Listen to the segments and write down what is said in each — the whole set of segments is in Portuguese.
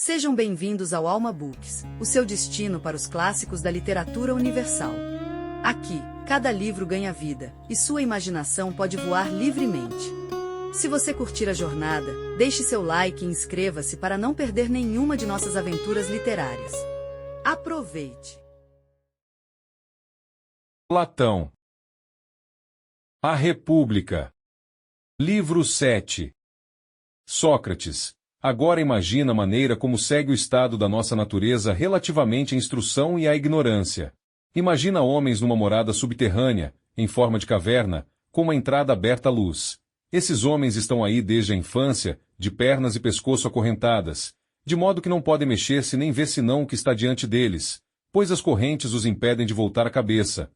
Sejam bem-vindos ao Alma Books, o seu destino para os clássicos da literatura universal. Aqui, cada livro ganha vida, e sua imaginação pode voar livremente. Se você curtir a jornada, deixe seu like e inscreva-se para não perder nenhuma de nossas aventuras literárias. Aproveite! Platão. A República. Livro 7. Sócrates. Agora imagina a maneira como segue o estado da nossa natureza relativamente à instrução e à ignorância. Imagina homens numa morada subterrânea, em forma de caverna, com uma entrada aberta à luz. Esses homens estão aí desde a infância, de pernas e pescoço acorrentadas, de modo que não podem mexer-se nem ver senão o que está diante deles, pois as correntes os impedem de voltar a cabeça.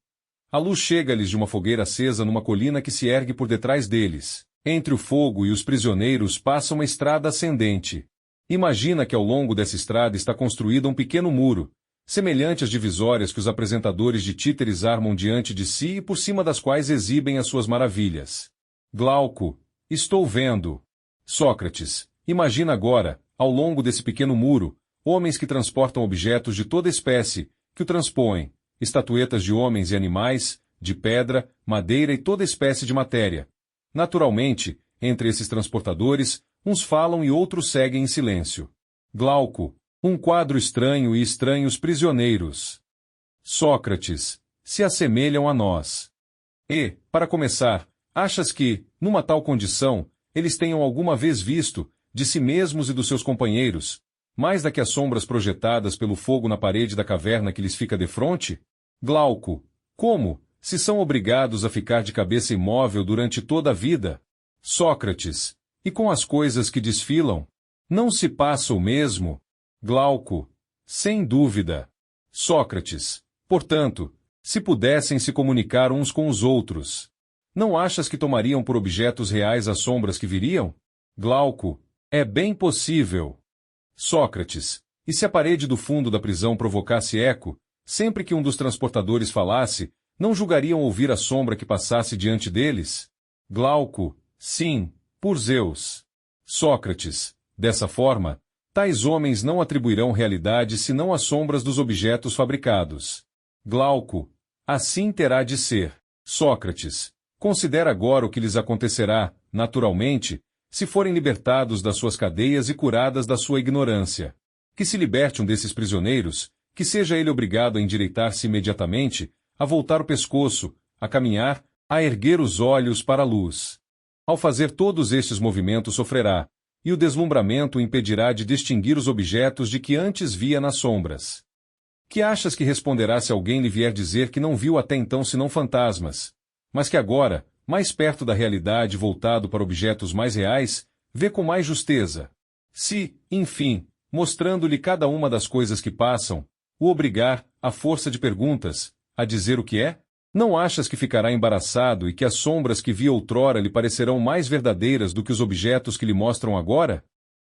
A luz chega-lhes de uma fogueira acesa numa colina que se ergue por detrás deles. Entre o fogo e os prisioneiros passa uma estrada ascendente. Imagina que ao longo dessa estrada está construído um pequeno muro, semelhante às divisórias que os apresentadores de títeres armam diante de si e por cima das quais exibem as suas maravilhas. Glauco, estou vendo. Sócrates, imagina agora, ao longo desse pequeno muro, homens que transportam objetos de toda espécie, que o transpõem, estatuetas de homens e animais, de pedra, madeira e toda espécie de matéria. Naturalmente, entre esses transportadores, uns falam e outros seguem em silêncio. Glauco, um quadro estranho e estranhos prisioneiros. Sócrates, se assemelham a nós. E, para começar, achas que, numa tal condição, eles tenham alguma vez visto, de si mesmos e dos seus companheiros, mais do que as sombras projetadas pelo fogo na parede da caverna que lhes fica defronte? Glauco, como, se são obrigados a ficar de cabeça imóvel durante toda a vida? Sócrates, e com as coisas que desfilam? Não se passa o mesmo? Glauco, sem dúvida. Sócrates, portanto, se pudessem se comunicar uns com os outros, não achas que tomariam por objetos reais as sombras que viriam? Glauco, é bem possível. Sócrates, e se a parede do fundo da prisão provocasse eco, sempre que um dos transportadores falasse, não julgariam ouvir a sombra que passasse diante deles? Glauco, sim, por Zeus. Sócrates, dessa forma, tais homens não atribuirão realidade senão às sombras dos objetos fabricados. Glauco, assim terá de ser. Sócrates, considera agora o que lhes acontecerá, naturalmente, se forem libertados das suas cadeias e curadas da sua ignorância. Que se liberte um desses prisioneiros, que seja ele obrigado a endireitar-se imediatamente, a voltar o pescoço, a caminhar, a erguer os olhos para a luz. Ao fazer todos estes movimentos sofrerá, e o deslumbramento o impedirá de distinguir os objetos de que antes via nas sombras. Que achas que responderá se alguém lhe vier dizer que não viu até então senão fantasmas, mas que agora, mais perto da realidade voltado para objetos mais reais, vê com mais justeza? Se, enfim, mostrando-lhe cada uma das coisas que passam, o obrigar, à força de perguntas, a dizer o que é? Não achas que ficará embaraçado e que as sombras que via outrora lhe parecerão mais verdadeiras do que os objetos que lhe mostram agora?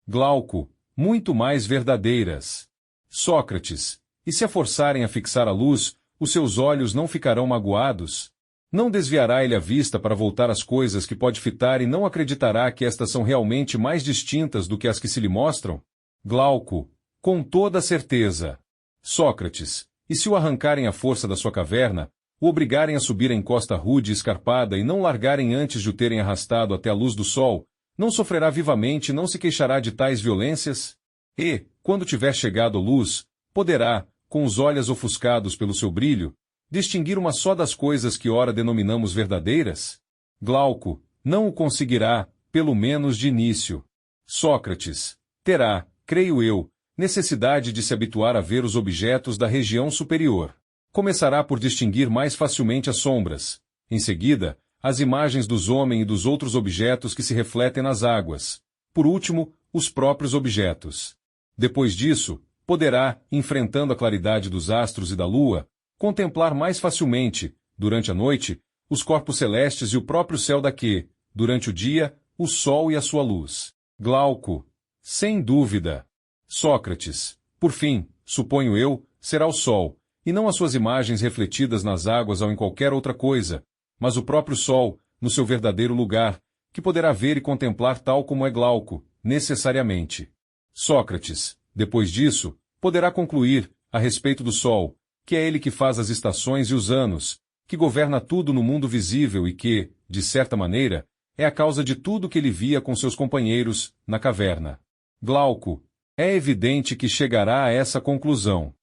Glauco, muito mais verdadeiras. Sócrates, e se a forçarem a fixar a luz, os seus olhos não ficarão magoados? Não desviará ele a vista para voltar às coisas que pode fitar e não acreditará que estas são realmente mais distintas do que as que se lhe mostram? Glauco, com toda certeza. Sócrates, e se o arrancarem à força da sua caverna, o obrigarem a subir a encosta rude e escarpada e não largarem antes de o terem arrastado até a luz do sol, não sofrerá vivamente e não se queixará de tais violências? E, quando tiver chegado à luz, poderá, com os olhos ofuscados pelo seu brilho, distinguir uma só das coisas que ora denominamos verdadeiras? Glauco, não o conseguirá, pelo menos de início. Sócrates, terá, creio eu, necessidade de se habituar a ver os objetos da região superior. Começará por distinguir mais facilmente as sombras. Em seguida, as imagens dos homens e dos outros objetos que se refletem nas águas. Por último, os próprios objetos. Depois disso, poderá, enfrentando a claridade dos astros e da lua, contemplar mais facilmente, durante a noite, os corpos celestes e o próprio céu da que, durante o dia, o sol e a sua luz. Glauco, sem dúvida. Sócrates, por fim, suponho eu, será o sol, e não as suas imagens refletidas nas águas ou em qualquer outra coisa, mas o próprio sol, no seu verdadeiro lugar, que poderá ver e contemplar tal como é Glauco, necessariamente. Sócrates, Depois disso, poderá concluir, a respeito do Sol, que é ele que faz as estações e os anos, que governa tudo no mundo visível e que, de certa maneira, é a causa de tudo que ele via com seus companheiros, na caverna. Glauco, é evidente que chegará a essa conclusão.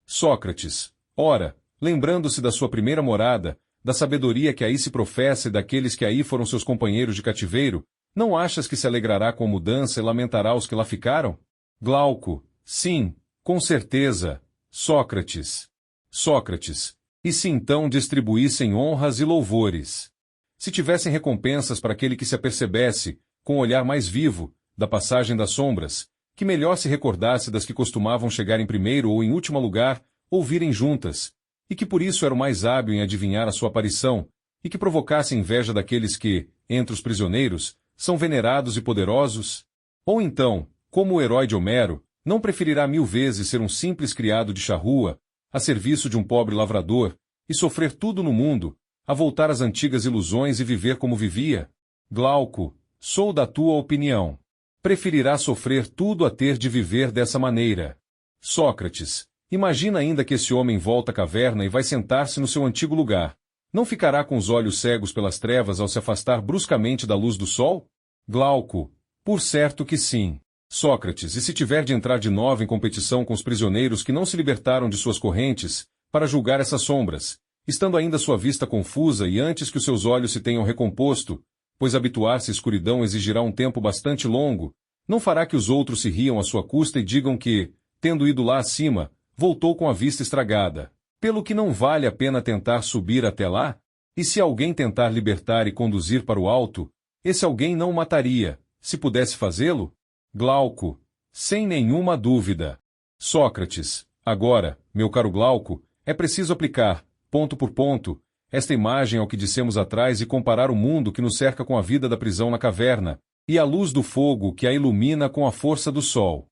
Sócrates, ora, lembrando-se da sua primeira morada, da sabedoria que aí se professa e daqueles que aí foram seus companheiros de cativeiro, não achas que se alegrará com a mudança e lamentará os que lá ficaram? Glauco, sim, com certeza. Sócrates. Sócrates, e se então distribuíssem honras e louvores? Se tivessem recompensas para aquele que se apercebesse, com o olhar mais vivo, da passagem das sombras, que melhor se recordasse das que costumavam chegar em primeiro ou em último lugar, ou virem juntas, e que por isso era o mais hábil em adivinhar a sua aparição, e que provocasse inveja daqueles que, entre os prisioneiros, são venerados e poderosos? Ou então, como o herói de Homero, não preferirá 1000 vezes ser um simples criado de charrua, a serviço de um pobre lavrador, e sofrer tudo no mundo, a voltar às antigas ilusões e viver como vivia? Glauco, sou da tua opinião. Preferirá sofrer tudo a ter de viver dessa maneira. Sócrates, imagina ainda que esse homem volta à caverna e vai sentar-se no seu antigo lugar. Não ficará com os olhos cegos pelas trevas ao se afastar bruscamente da luz do sol? Glauco, por certo que sim. Sócrates, e se tiver de entrar de novo em competição com os prisioneiros que não se libertaram de suas correntes, para julgar essas sombras, estando ainda sua vista confusa e antes que os seus olhos se tenham recomposto, pois habituar-se à escuridão exigirá um tempo bastante longo, não fará que os outros se riam à sua custa e digam que, tendo ido lá acima, voltou com a vista estragada, pelo que não vale a pena tentar subir até lá? E se alguém tentar libertar e conduzir para o alto, esse alguém não o mataria, se pudesse fazê-lo? Glauco, sem nenhuma dúvida. Sócrates, agora, meu caro Glauco, é preciso aplicar, ponto por ponto, esta imagem ao que dissemos atrás e comparar o mundo que nos cerca com a vida da prisão na caverna, e a luz do fogo que a ilumina com a força do sol.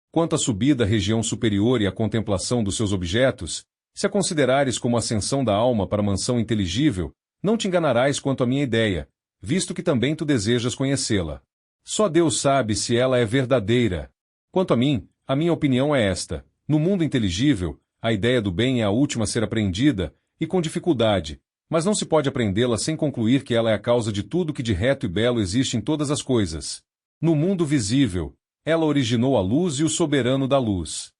Quanto à subida à região superior e à contemplação dos seus objetos, se a considerares como a ascensão da alma para a mansão inteligível, não te enganarás quanto à minha ideia, visto que também tu desejas conhecê-la. Só Deus sabe se ela é verdadeira. Quanto a mim, a minha opinião é esta. No mundo inteligível, a ideia do bem é a última a ser apreendida, e com dificuldade, mas não se pode apreendê-la sem concluir que ela é a causa de tudo que de reto e belo existe em todas as coisas. No mundo visível, ela originou a luz e o soberano da luz.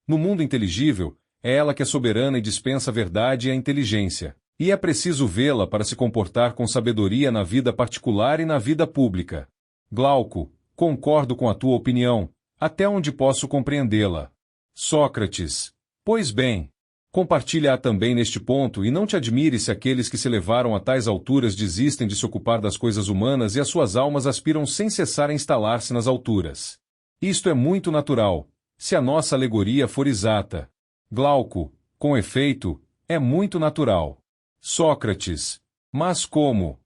No mundo inteligível, é ela que é soberana e dispensa a verdade e a inteligência. E é preciso vê-la para se comportar com sabedoria na vida particular e na vida pública. Glauco, concordo com a tua opinião, até onde posso compreendê-la. Sócrates, pois bem, compartilha-a também neste ponto e não te admire se aqueles que se levaram a tais alturas desistem de se ocupar das coisas humanas e as suas almas aspiram sem cessar a instalar-se nas alturas. Isto é muito natural, se a nossa alegoria for exata. Glauco, com efeito, é muito natural. Sócrates, mas como?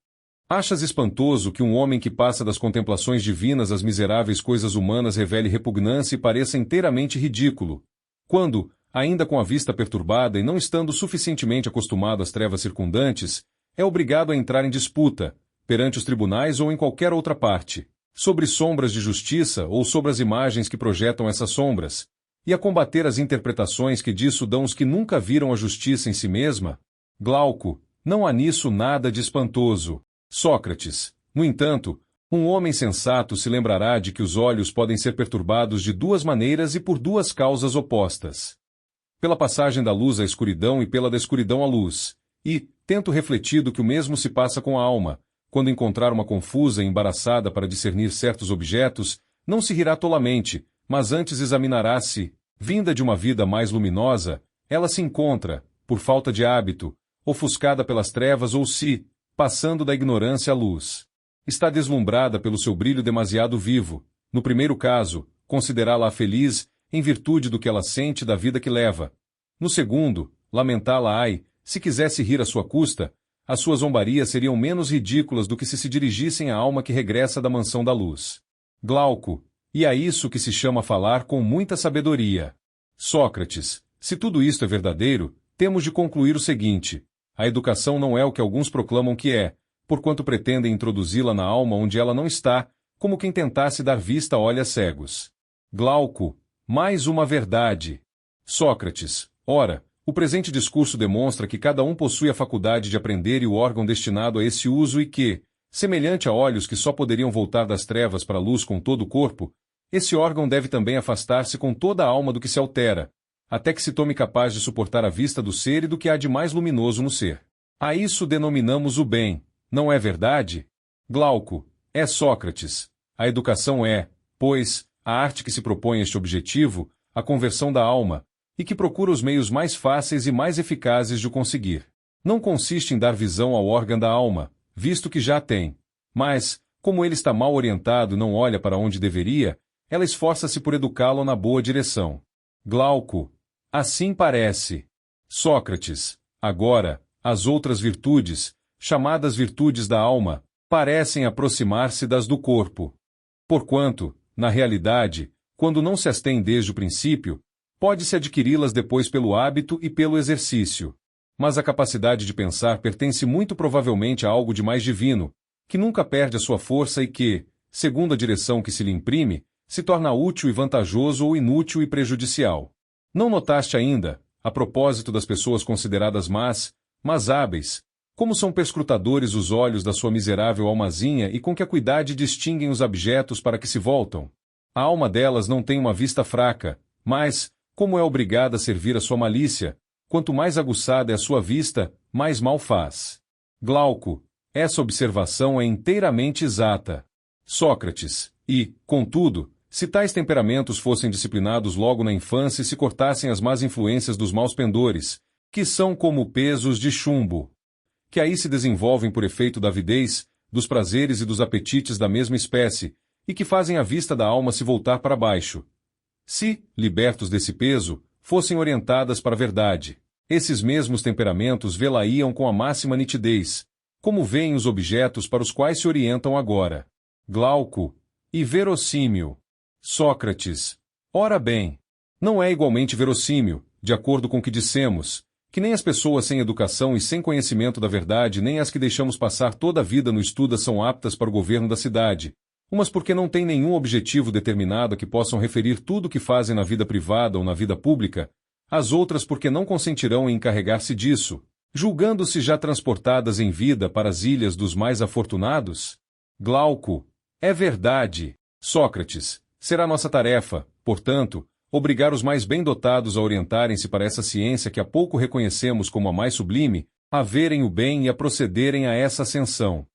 Achas espantoso que um homem que passa das contemplações divinas às miseráveis coisas humanas revele repugnância e pareça inteiramente ridículo, quando, ainda com a vista perturbada e não estando suficientemente acostumado às trevas circundantes, é obrigado a entrar em disputa, perante os tribunais ou em qualquer outra parte, sobre sombras de justiça ou sobre as imagens que projetam essas sombras, e a combater as interpretações que disso dão os que nunca viram a justiça em si mesma? Glauco, não há nisso nada de espantoso. Sócrates, no entanto, um homem sensato se lembrará de que os olhos podem ser perturbados de duas maneiras e por duas causas opostas. Pela passagem da luz à escuridão e pela da escuridão à luz, e, tendo refletido que o mesmo se passa com a alma, quando encontrar uma confusa e embaraçada para discernir certos objetos, não se rirá tolamente, mas antes examinará se, vinda de uma vida mais luminosa, ela se encontra, por falta de hábito, ofuscada pelas trevas ou se, passando da ignorância à luz, está deslumbrada pelo seu brilho demasiado vivo. No primeiro caso, considerá-la feliz, em virtude do que ela sente da vida que leva. No segundo, lamentá-la-ai, se quisesse rir à sua custa, as suas zombarias seriam menos ridículas do que se dirigissem à alma que regressa da mansão da luz. Glauco, e é isso que se chama falar com muita sabedoria. Sócrates, se tudo isto é verdadeiro, temos de concluir o seguinte: a educação não é o que alguns proclamam que é, porquanto pretendem introduzi-la na alma onde ela não está, como quem tentasse dar vista a olhos cegos. Glauco, mais uma verdade. Sócrates, ora, o presente discurso demonstra que cada um possui a faculdade de aprender e o órgão destinado a esse uso e que, semelhante a olhos que só poderiam voltar das trevas para a luz com todo o corpo, esse órgão deve também afastar-se com toda a alma do que se altera, até que se tome capaz de suportar a vista do ser e do que há de mais luminoso no ser. A isso denominamos o bem, não é verdade? Glauco, é Sócrates. A educação é, pois, a arte que se propõe este objetivo, a conversão da alma, e que procura os meios mais fáceis e mais eficazes de o conseguir. Não consiste em dar visão ao órgão da alma, visto que já tem. Mas, como ele está mal orientado e não olha para onde deveria, ela esforça-se por educá-lo na boa direção. Glauco, assim parece. Sócrates, agora, as outras virtudes, chamadas virtudes da alma, parecem aproximar-se das do corpo. Porquanto, na realidade, quando não se as tem desde o princípio, pode-se adquiri-las depois pelo hábito e pelo exercício. Mas a capacidade de pensar pertence muito provavelmente a algo de mais divino, que nunca perde a sua força e que, segundo a direção que se lhe imprime, se torna útil e vantajoso ou inútil e prejudicial. Não notaste ainda, a propósito das pessoas consideradas más, mas hábeis, como são perscrutadores os olhos da sua miserável almazinha e com que acuidade distinguem os objetos para que se voltam? A alma delas não tem uma vista fraca, mas, como é obrigada a servir a sua malícia, quanto mais aguçada é a sua vista, mais mal faz. Glauco, essa observação é inteiramente exata. Sócrates, e, contudo, se tais temperamentos fossem disciplinados logo na infância e se cortassem as más influências dos maus pendores, que são como pesos de chumbo, que aí se desenvolvem por efeito da avidez, dos prazeres e dos apetites da mesma espécie, e que fazem a vista da alma se voltar para baixo. Se, libertos desse peso, fossem orientadas para a verdade, esses mesmos temperamentos vê-la-iam com a máxima nitidez, como veem os objetos para os quais se orientam agora. Glauco, e verossímil. Sócrates, ora bem, não é igualmente verossímil, de acordo com o que dissemos, que nem as pessoas sem educação e sem conhecimento da verdade nem as que deixamos passar toda a vida no estudo são aptas para o governo da cidade, umas porque não têm nenhum objetivo determinado a que possam referir tudo o que fazem na vida privada ou na vida pública, as outras porque não consentirão em encarregar-se disso, julgando-se já transportadas em vida para as ilhas dos mais afortunados? Glauco, é verdade. Sócrates, será nossa tarefa, portanto, obrigar os mais bem dotados a orientarem-se para essa ciência que há pouco reconhecemos como a mais sublime, a verem o bem e a procederem a essa ascensão.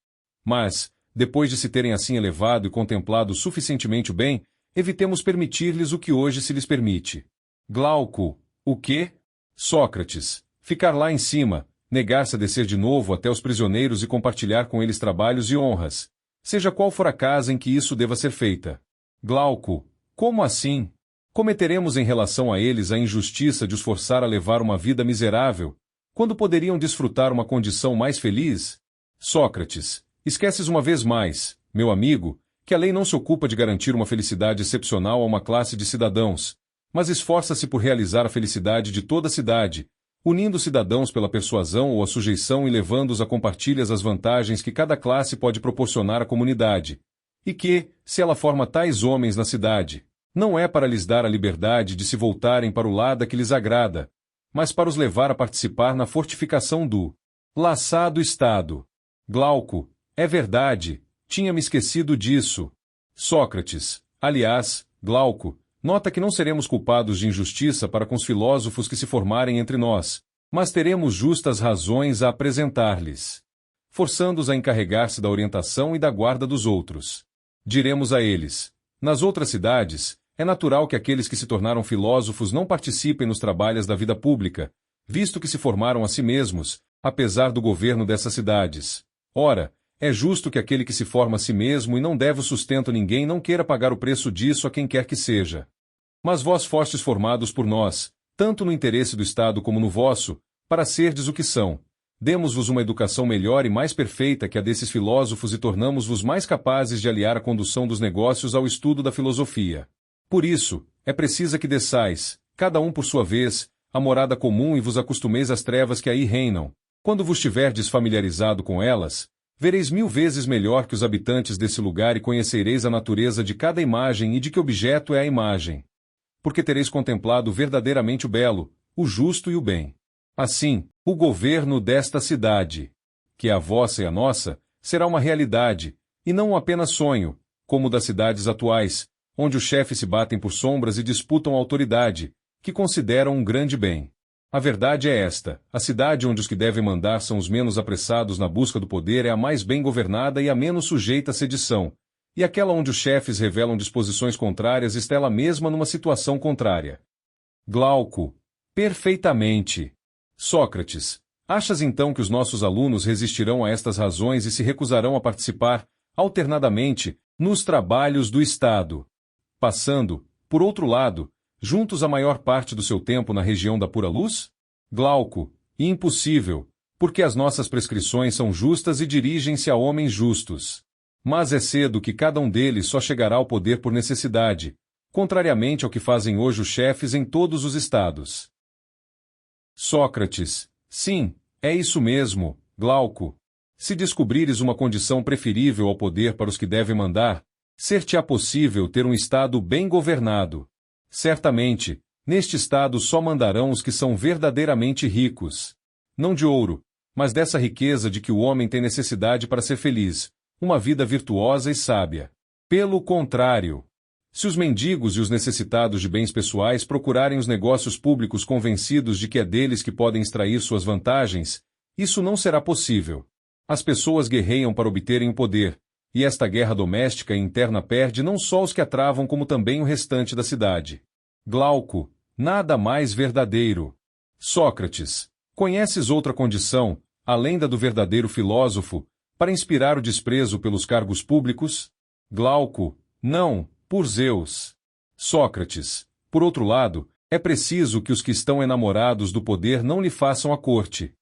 Mas, depois de se terem assim elevado e contemplado suficientemente o bem, evitemos permitir-lhes o que hoje se lhes permite. Glauco, o quê? Sócrates, ficar lá em cima, negar-se a descer de novo até os prisioneiros e compartilhar com eles trabalhos e honras, seja qual for a casa em que isso deva ser feita. Glauco, como assim? Cometeremos em relação a eles a injustiça de os forçar a levar uma vida miserável, quando poderiam desfrutar uma condição mais feliz? Sócrates, esqueces uma vez mais, meu amigo, que a lei não se ocupa de garantir uma felicidade excepcional a uma classe de cidadãos, mas esforça-se por realizar a felicidade de toda a cidade, unindo cidadãos pela persuasão ou a sujeição e levando-os a compartilhas as vantagens que cada classe pode proporcionar à comunidade, e que, se ela forma tais homens na cidade, não é para lhes dar a liberdade de se voltarem para o lado que lhes agrada, mas para os levar a participar na fortificação do laçado Estado. Glauco, é verdade, tinha-me esquecido disso. Sócrates, aliás, Glauco, nota que não seremos culpados de injustiça para com os filósofos que se formarem entre nós, mas teremos justas razões a apresentar-lhes, forçando-os a encarregar-se da orientação e da guarda dos outros. Diremos a eles: nas outras cidades, é natural que aqueles que se tornaram filósofos não participem nos trabalhos da vida pública, visto que se formaram a si mesmos, apesar do governo dessas cidades. Ora, é justo que aquele que se forma a si mesmo e não deve o sustento a ninguém não queira pagar o preço disso a quem quer que seja. Mas vós fostes formados por nós, tanto no interesse do Estado como no vosso, para serdes o que são. Demos-vos uma educação melhor e mais perfeita que a desses filósofos e tornamos-vos mais capazes de aliar a condução dos negócios ao estudo da filosofia. Por isso, é preciso que desçais, cada um por sua vez, a morada comum e vos acostumeis às trevas que aí reinam. Quando vos tiverdes familiarizado com elas, vereis 1000 vezes melhor que os habitantes desse lugar e conhecereis a natureza de cada imagem e de que objeto é a imagem. porque tereis contemplado verdadeiramente o belo, o justo e o bem. Assim, o governo desta cidade, que é a vossa e a nossa, será uma realidade, e não um apenas sonho, como das cidades atuais, onde os chefes se batem por sombras e disputam a autoridade, que consideram um grande bem. A verdade é esta: a cidade onde os que devem mandar são os menos apressados na busca do poder é a mais bem governada e a menos sujeita à sedição, e aquela onde os chefes revelam disposições contrárias está ela mesma numa situação contrária. Glauco. Perfeitamente. Sócrates. Achas então que os nossos alunos resistirão a estas razões e se recusarão a participar, alternadamente, nos trabalhos do Estado, passando, por outro lado, juntos a maior parte do seu tempo na região da pura luz? Glauco. Impossível, porque as nossas prescrições são justas e dirigem-se a homens justos. Mas é cedo que cada um deles só chegará ao poder por necessidade, contrariamente ao que fazem hoje os chefes em todos os estados. Sócrates. Sim, é isso mesmo, Glauco. Se descobrires uma condição preferível ao poder para os que devem mandar, ser-te-á possível ter um estado bem governado. Certamente, neste estado só mandarão os que são verdadeiramente ricos. Não de ouro, mas dessa riqueza de que o homem tem necessidade para ser feliz, uma vida virtuosa e sábia. Pelo contrário, se os mendigos e os necessitados de bens pessoais procurarem os negócios públicos convencidos de que é deles que podem extrair suas vantagens, isso não será possível. As pessoas guerreiam para obterem o poder, e esta guerra doméstica e interna perde não só os que a travam como também o restante da cidade. Glauco. Nada mais verdadeiro. Sócrates. Conheces outra condição, além da do verdadeiro filósofo, para inspirar o desprezo pelos cargos públicos? Glauco. Não, por Zeus. Sócrates. Por outro lado, é preciso que os que estão enamorados do poder não lhe façam a corte,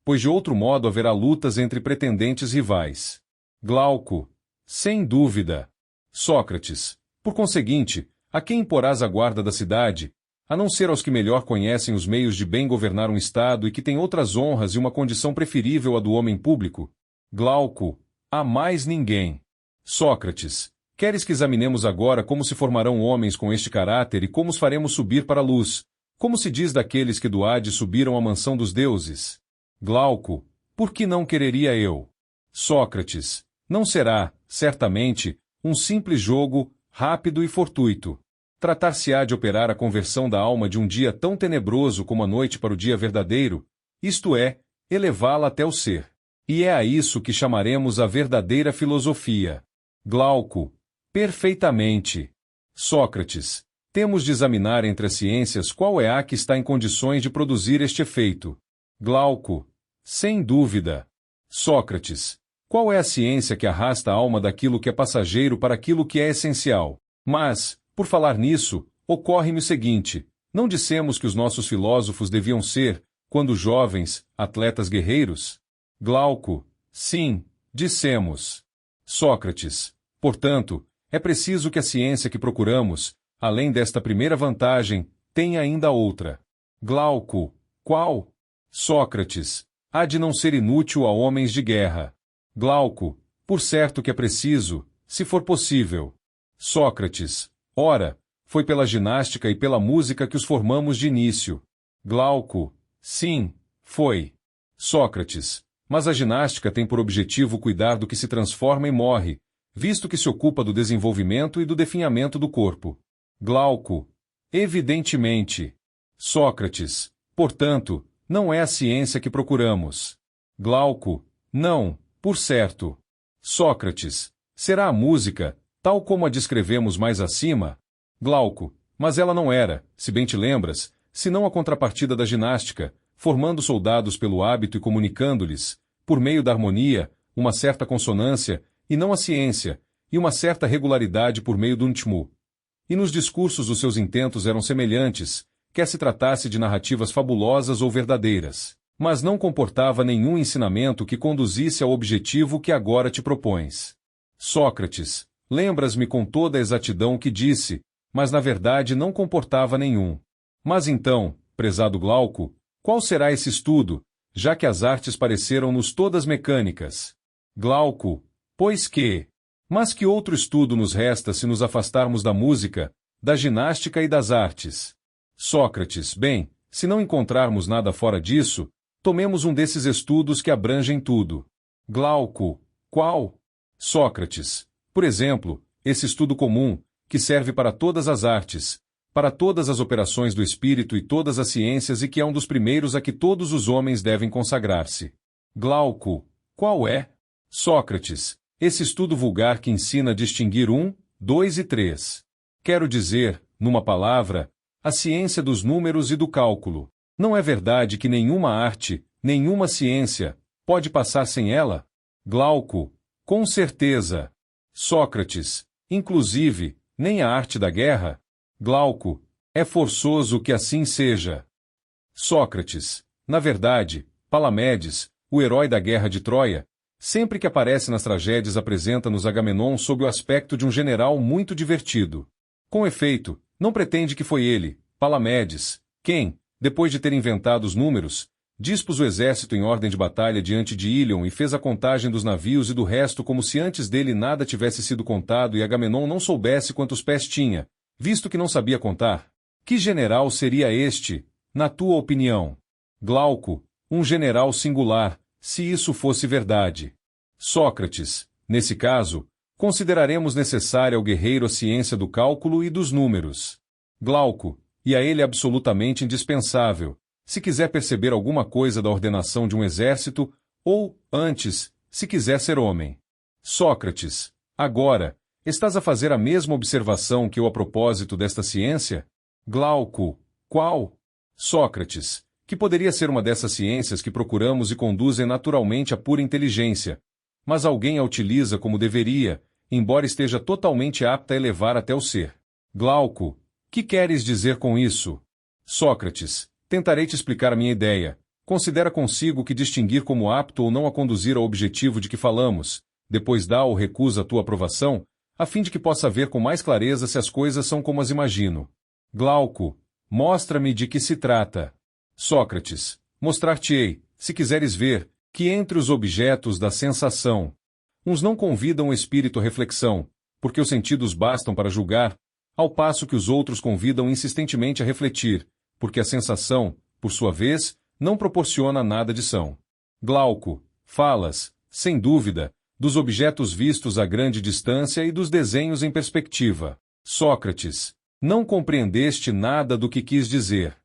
pois de outro modo haverá lutas entre pretendentes rivais. Glauco. Sem dúvida. Sócrates. Por conseguinte, a quem imporás a guarda da cidade, a não ser aos que melhor conhecem os meios de bem governar um estado e que têm outras honras e uma condição preferível à do homem público? Glauco. A mais ninguém. Sócrates. Queres que examinemos agora como se formarão homens com este caráter e como os faremos subir para a luz, como se diz daqueles que do Hades subiram à mansão dos deuses? Glauco. Por que não quereria eu? Sócrates. Não será, certamente, um simples jogo, rápido e fortuito. Tratar-se-á de operar a conversão da alma de um dia tão tenebroso como a noite para o dia verdadeiro, isto é, elevá-la até o ser. E é a isso que chamaremos a verdadeira filosofia. Glauco. Perfeitamente. Sócrates. Temos de examinar entre as ciências qual é a que está em condições de produzir este efeito. Glauco. Sem dúvida. Sócrates. Qual é a ciência que arrasta a alma daquilo que é passageiro para aquilo que é essencial? Mas, por falar nisso, ocorre-me o seguinte: não dissemos que os nossos filósofos deviam ser, quando jovens, atletas guerreiros? Glauco. Sim, dissemos. Sócrates. Portanto, é preciso que a ciência que procuramos, além desta primeira vantagem, tenha ainda outra. Glauco. Qual? Sócrates. Há de não ser inútil a homens de guerra. Glauco. Por certo que é preciso, se for possível. Sócrates. Ora, foi pela ginástica e pela música que os formamos de início. Glauco. Sim, foi. Sócrates. Mas a ginástica tem por objetivo cuidar do que se transforma e morre, visto que se ocupa do desenvolvimento e do definhamento do corpo. Glauco. Evidentemente. Sócrates. Portanto, não é a ciência que procuramos. Glauco. Não, por certo. Sócrates. Será a música, tal como a descrevemos mais acima? Glauco. Mas ela não era, se bem te lembras, senão a contrapartida da ginástica, formando soldados pelo hábito e comunicando-lhes, por meio da harmonia, uma certa consonância, e não a ciência, e uma certa regularidade por meio do ritmo. E nos discursos os seus intentos eram semelhantes, quer se tratasse de narrativas fabulosas ou verdadeiras, mas não comportava nenhum ensinamento que conduzisse ao objetivo que agora te propões. Sócrates. Lembras-me com toda a exatidão que disse, mas na verdade não comportava nenhum. Mas então, prezado Glauco, qual será esse estudo, já que as artes pareceram-nos todas mecânicas? Glauco. Pois que? Mas que outro estudo nos resta se nos afastarmos da música, da ginástica e das artes. Sócrates, bem, se não encontrarmos nada fora disso, tomemos um desses estudos que abrangem tudo. Glauco, qual? Sócrates, por exemplo, esse estudo comum, que serve para todas as artes, para todas as operações do espírito e todas as ciências e que é um dos primeiros a que todos os homens devem consagrar-se. Glauco, qual é? Sócrates, esse estudo vulgar que ensina a distinguir 1, 2 e 3. Quero dizer, numa palavra, a ciência dos números e do cálculo. Não é verdade que nenhuma arte, nenhuma ciência, pode passar sem ela? Glauco, com certeza. Sócrates, inclusive, nem a arte da guerra? Glauco, é forçoso que assim seja. Sócrates, na verdade, Palamedes, o herói da guerra de Troia, sempre que aparece nas tragédias apresenta-nos Agamenon sob o aspecto de um general muito divertido. Com efeito, não pretende que foi ele, Palamedes, quem, depois de ter inventado os números, dispôs o exército em ordem de batalha diante de Ílion e fez a contagem dos navios e do resto como se antes dele nada tivesse sido contado e Agamenon não soubesse quantos pés tinha, visto que não sabia contar. Que general seria este, na tua opinião? Glauco, um general singular, se isso fosse verdade. Sócrates, nesse caso, consideraremos necessária ao guerreiro a ciência do cálculo e dos números. Glauco, e a ele absolutamente indispensável, se quiser perceber alguma coisa da ordenação de um exército, ou, antes, se quiser ser homem. Sócrates, agora, estás a fazer a mesma observação que eu a propósito desta ciência? Glauco, qual? Sócrates, que poderia ser uma dessas ciências que procuramos e conduzem naturalmente à pura inteligência, mas alguém a utiliza como deveria, embora esteja totalmente apta a elevar até o ser. Glauco, que queres dizer com isso? Sócrates, tentarei te explicar a minha ideia. Considera consigo que distinguir como apto ou não a conduzir ao objetivo de que falamos, depois dá ou recusa a tua aprovação, a fim de que possa ver com mais clareza se as coisas são como as imagino. Glauco, mostra-me de que se trata. Sócrates, mostrar-te-ei, se quiseres ver, que entre os objetos da sensação, uns não convidam o espírito à reflexão, porque os sentidos bastam para julgar, ao passo que os outros convidam insistentemente a refletir, porque a sensação, por sua vez, não proporciona nada de são. Glauco, falas, sem dúvida, dos objetos vistos a grande distância e dos desenhos em perspectiva. Sócrates, não compreendeste nada do que quis dizer.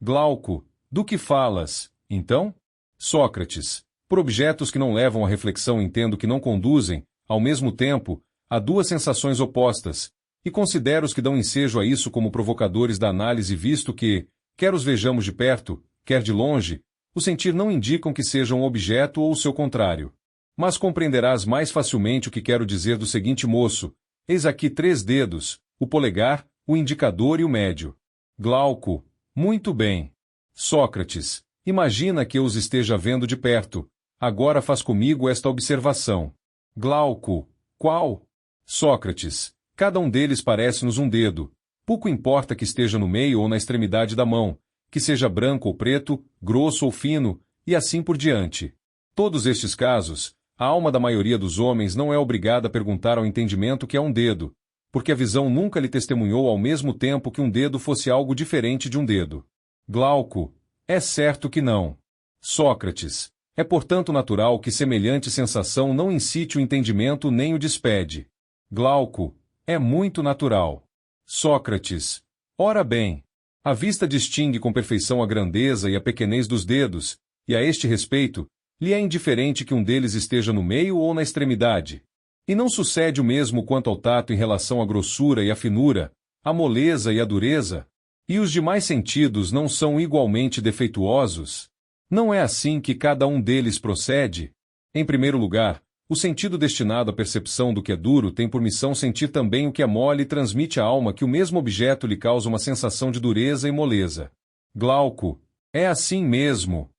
Glauco, do que falas, então? Sócrates, por objetos que não levam à reflexão entendo que não conduzem, ao mesmo tempo, a duas sensações opostas, e considero os que dão ensejo a isso como provocadores da análise visto que, quer os vejamos de perto, quer de longe, o sentir não indicam que sejam um objeto ou o seu contrário. Mas compreenderás mais facilmente o que quero dizer do seguinte moço, eis aqui 3 dedos, o polegar, o indicador e o médio. Glauco, muito bem. Sócrates, imagina que eu os esteja vendo de perto, agora faz comigo esta observação. Glauco, qual? Sócrates, cada um deles parece-nos um dedo, pouco importa que esteja no meio ou na extremidade da mão, que seja branco ou preto, grosso ou fino, e assim por diante. Todos estes casos, a alma da maioria dos homens não é obrigada a perguntar ao entendimento que é um dedo, porque a visão nunca lhe testemunhou ao mesmo tempo que um dedo fosse algo diferente de um dedo. Glauco, é certo que não. Sócrates, é portanto natural que semelhante sensação não incite o entendimento nem o despede. Glauco, é muito natural. Sócrates, ora bem, a vista distingue com perfeição a grandeza e a pequenez dos dedos, e a este respeito, lhe é indiferente que um deles esteja no meio ou na extremidade. E não sucede o mesmo quanto ao tato em relação à grossura e à finura, à moleza e à dureza? E os demais sentidos não são igualmente defeituosos? Não é assim que cada um deles procede? Em primeiro lugar, o sentido destinado à percepção do que é duro tem por missão sentir também o que é mole e transmite à alma que o mesmo objeto lhe causa uma sensação de dureza e moleza. Glauco, é assim mesmo.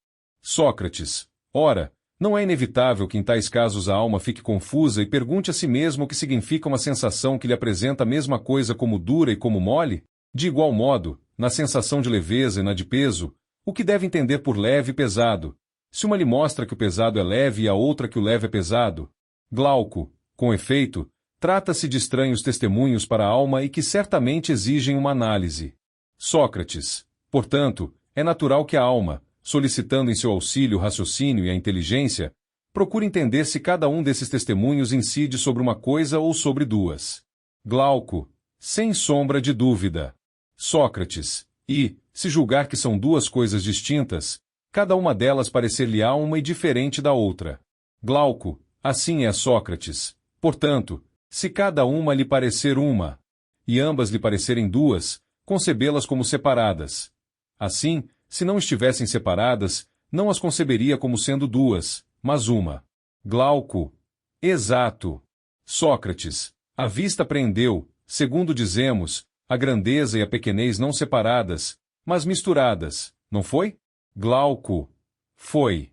Sócrates, ora, não é inevitável que em tais casos a alma fique confusa e pergunte a si mesma o que significa uma sensação que lhe apresenta a mesma coisa como dura e como mole? De igual modo, na sensação de leveza e na de peso, o que deve entender por leve e pesado? Se uma lhe mostra que o pesado é leve e a outra que o leve é pesado? Glauco, com efeito, Trata-se de estranhos testemunhos para a alma e que certamente exigem uma análise. Sócrates. Portanto, é natural que a alma, solicitando em seu auxílio o raciocínio e a inteligência, procure entender se cada um desses testemunhos incide sobre uma coisa ou sobre duas. Glauco. Sem sombra de dúvida. Sócrates. E, se julgar que são duas coisas distintas, cada uma delas parecer-lhe-á uma e diferente da outra. Glauco. Assim é, Sócrates. Portanto, se cada uma lhe parecer uma, e ambas lhe parecerem duas, concebê-las como separadas. Assim, se não estivessem separadas, não as conceberia como sendo duas, mas uma. Glauco. Exato. Sócrates. A vista apreendeu, segundo dizemos, a grandeza e a pequenez não separadas, mas misturadas, não foi? Glauco. Foi.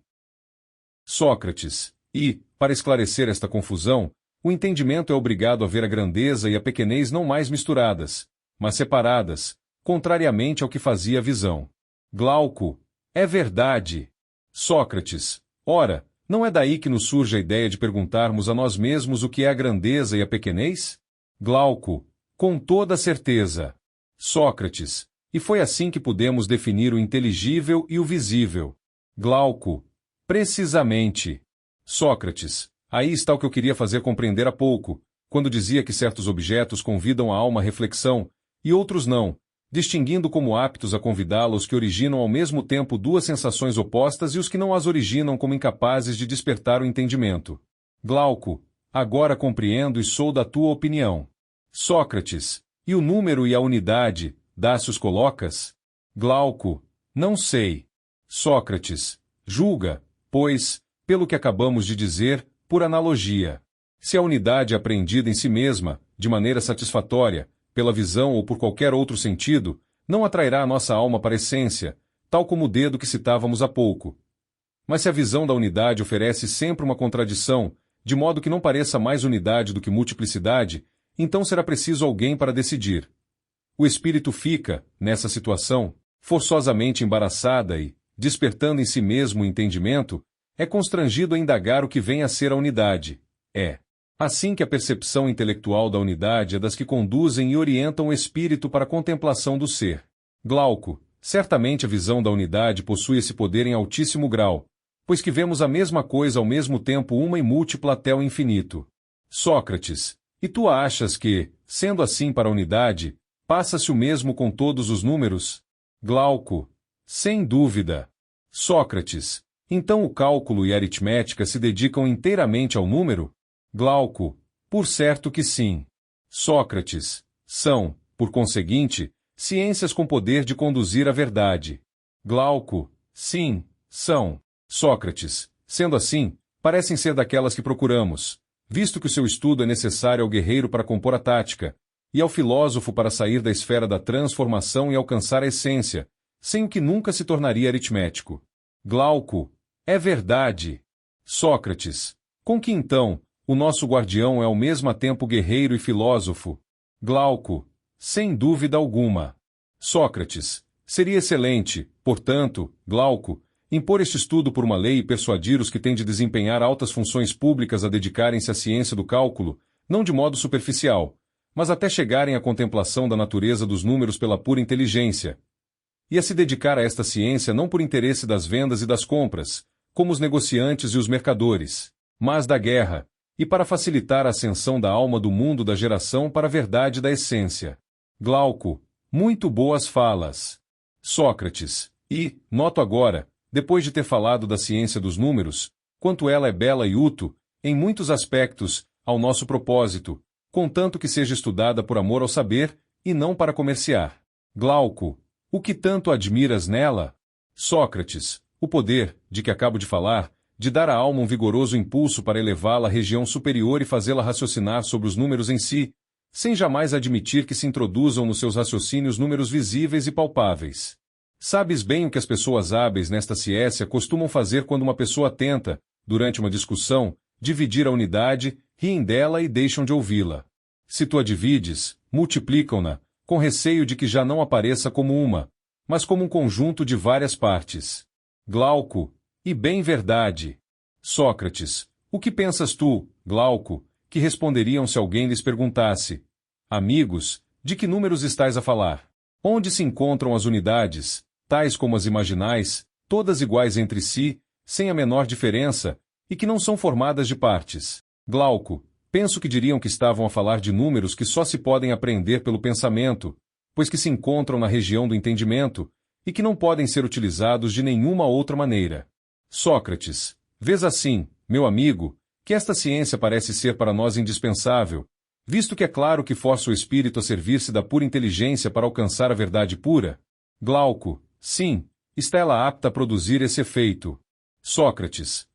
Sócrates. E, para esclarecer esta confusão, o entendimento é obrigado a ver a grandeza e a pequenez não mais misturadas, mas separadas, contrariamente ao que fazia a visão. Glauco. É verdade. Sócrates. Ora, não é daí que nos surge a ideia de perguntarmos a nós mesmos o que é a grandeza e a pequenez? Glauco. Com toda certeza. Sócrates. E foi assim que pudemos definir o inteligível e o visível. Glauco. Precisamente. Sócrates. Aí está o que eu queria fazer compreender há pouco, quando dizia que certos objetos convidam a alma à reflexão, e outros não, distinguindo como aptos a convidá-la os que originam ao mesmo tempo duas sensações opostas e os que não as originam como incapazes de despertar o entendimento. Glauco. Agora compreendo e sou da tua opinião. Sócrates. E o número e a unidade, dá-se os colocas? Glauco. Não sei. Sócrates. Julga, pois, pelo que acabamos de dizer, por analogia. Se a unidade é apreendida em si mesma, de maneira satisfatória, pela visão ou por qualquer outro sentido, não atrairá a nossa alma para a essência, tal como o dedo que citávamos há pouco. Mas se a visão da unidade oferece sempre uma contradição, de modo que não pareça mais unidade do que multiplicidade, então será preciso alguém para decidir. O espírito fica, nessa situação, forçosamente embaraçada e, despertando em si mesmo o entendimento, é constrangido a indagar o que vem a ser a unidade. É assim que a percepção intelectual da unidade é das que conduzem e orientam o espírito para a contemplação do ser. Glauco. Certamente a visão da unidade possui esse poder em altíssimo grau, pois que vemos a mesma coisa ao mesmo tempo uma e múltipla até o infinito. Sócrates. E tu achas que, sendo assim para a unidade, passa-se o mesmo com todos os números? Glauco. Sem dúvida. Sócrates. Então o cálculo e a aritmética se dedicam inteiramente ao número? Glauco. Por certo que sim. Sócrates. São, por conseguinte, ciências com poder de conduzir à verdade. Glauco. Sim, são. Sócrates. Sendo assim, parecem ser daquelas que procuramos, visto que o seu estudo é necessário ao guerreiro para compor a tática, e ao filósofo para sair da esfera da transformação e alcançar a essência, sem o que nunca se tornaria aritmético. Glauco. É verdade. Sócrates. Com que então, o nosso guardião é ao mesmo tempo guerreiro e filósofo? Glauco. Sem dúvida alguma. Sócrates. Seria excelente, portanto, Glauco, impor este estudo por uma lei e persuadir os que têm de desempenhar altas funções públicas a dedicarem-se à ciência do cálculo, não de modo superficial, mas até chegarem à contemplação da natureza dos números pela pura inteligência, e a se dedicar a esta ciência não por interesse das vendas e das compras, como os negociantes e os mercadores, mas da guerra, e para facilitar a ascensão da alma do mundo da geração para a verdade da essência. Glauco. Muito boas falas. Sócrates. E, noto agora, depois de ter falado da ciência dos números, quanto ela é bela e útil, em muitos aspectos, ao nosso propósito, contanto que seja estudada por amor ao saber, e não para comerciar. Glauco. O que tanto admiras nela? Sócrates. O poder, de que acabo de falar, de dar à alma um vigoroso impulso para elevá-la à região superior e fazê-la raciocinar sobre os números em si, sem jamais admitir que se introduzam nos seus raciocínios números visíveis e palpáveis. Sabes bem o que as pessoas hábeis nesta ciência costumam fazer quando uma pessoa tenta, durante uma discussão, dividir a unidade, riem dela e deixam de ouvi-la. Se tu a divides, multiplicam-na, com receio de que já não apareça como uma, mas como um conjunto de várias partes. Glauco. E bem verdade. Sócrates. O que pensas tu, Glauco, que responderiam se alguém lhes perguntasse: amigos, de que números estais a falar? Onde se encontram as unidades, tais como as imaginais, todas iguais entre si, sem a menor diferença, e que não são formadas de partes? Glauco, penso que diriam que estavam a falar de números que só se podem apreender pelo pensamento, pois que se encontram na região do entendimento, e que não podem ser utilizados de nenhuma outra maneira. Sócrates, vês assim, meu amigo, que esta ciência parece ser para nós indispensável, visto que é claro que força o espírito a servir-se da pura inteligência para alcançar a verdade pura? Glauco, sim, está ela apta a produzir esse efeito. Sócrates,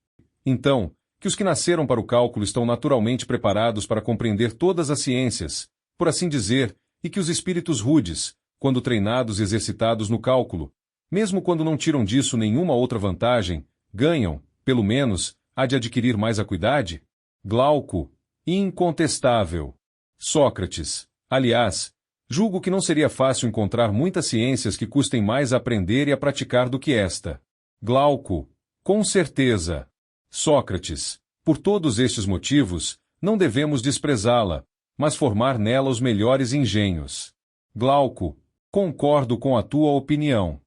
então, que os que nasceram para o cálculo estão naturalmente preparados para compreender todas as ciências, por assim dizer, e que os espíritos rudes, quando treinados e exercitados no cálculo, mesmo quando não tiram disso nenhuma outra vantagem, ganham, pelo menos, há de adquirir mais acuidade? Glauco, incontestável. Sócrates, aliás, julgo que não seria fácil encontrar muitas ciências que custem mais a aprender e a praticar do que esta. Glauco, com certeza. Sócrates, por todos estes motivos, não devemos desprezá-la, mas formar nela os melhores engenhos. Glauco, concordo com a tua opinião.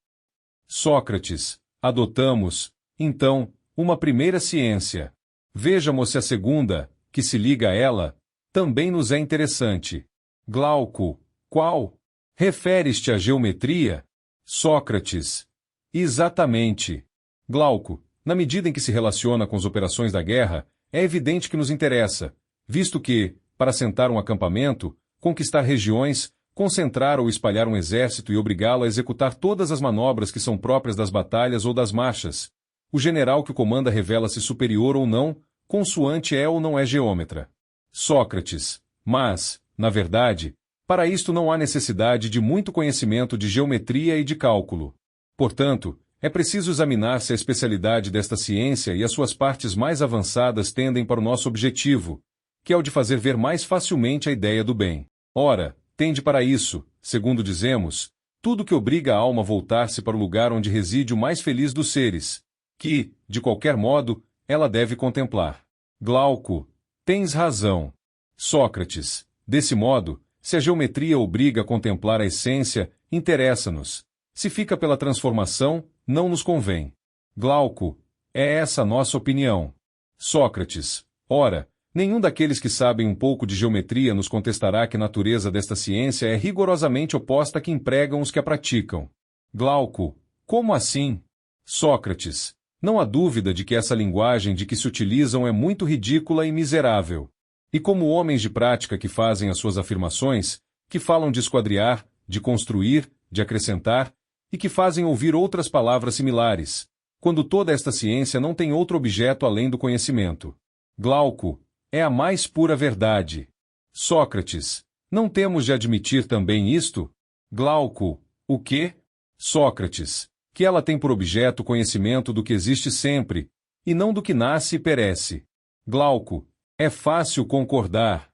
Sócrates, adotamos, então, uma primeira ciência. Vejamos se a segunda, que se liga a ela, também nos é interessante. Glauco, qual? Referes-te à geometria? Sócrates, exatamente. Glauco, na medida em que se relaciona com as operações da guerra, é evidente que nos interessa, visto que, para assentar um acampamento, conquistar regiões, concentrar ou espalhar um exército e obrigá-lo a executar todas as manobras que são próprias das batalhas ou das marchas, o general que o comanda revela-se superior ou não, consoante é ou não é geômetra. Sócrates, mas, na verdade, para isto não há necessidade de muito conhecimento de geometria e de cálculo. Portanto, é preciso examinar se a especialidade desta ciência e as suas partes mais avançadas tendem para o nosso objetivo, que é o de fazer ver mais facilmente a ideia do bem. Ora, tende para isso, segundo dizemos, tudo que obriga a alma a voltar-se para o lugar onde reside o mais feliz dos seres, que, de qualquer modo, ela deve contemplar. Glauco, tens razão. Sócrates, desse modo, se a geometria obriga a contemplar a essência, interessa-nos. Se fica pela transformação, não nos convém. Glauco, é essa a nossa opinião. Sócrates, ora, nenhum daqueles que sabem um pouco de geometria nos contestará que a natureza desta ciência é rigorosamente oposta à que empregam os que a praticam. Glauco, como assim? Sócrates, não há dúvida de que essa linguagem de que se utilizam é muito ridícula e miserável. E como homens de prática que fazem as suas afirmações, que falam de esquadriar, de construir, de acrescentar, e que fazem ouvir outras palavras similares, quando toda esta ciência não tem outro objeto além do conhecimento. Glauco, é a mais pura verdade. Sócrates, não temos de admitir também isto? Glauco, o quê? Sócrates, que ela tem por objeto o conhecimento do que existe sempre, e não do que nasce e perece. Glauco, é fácil concordar,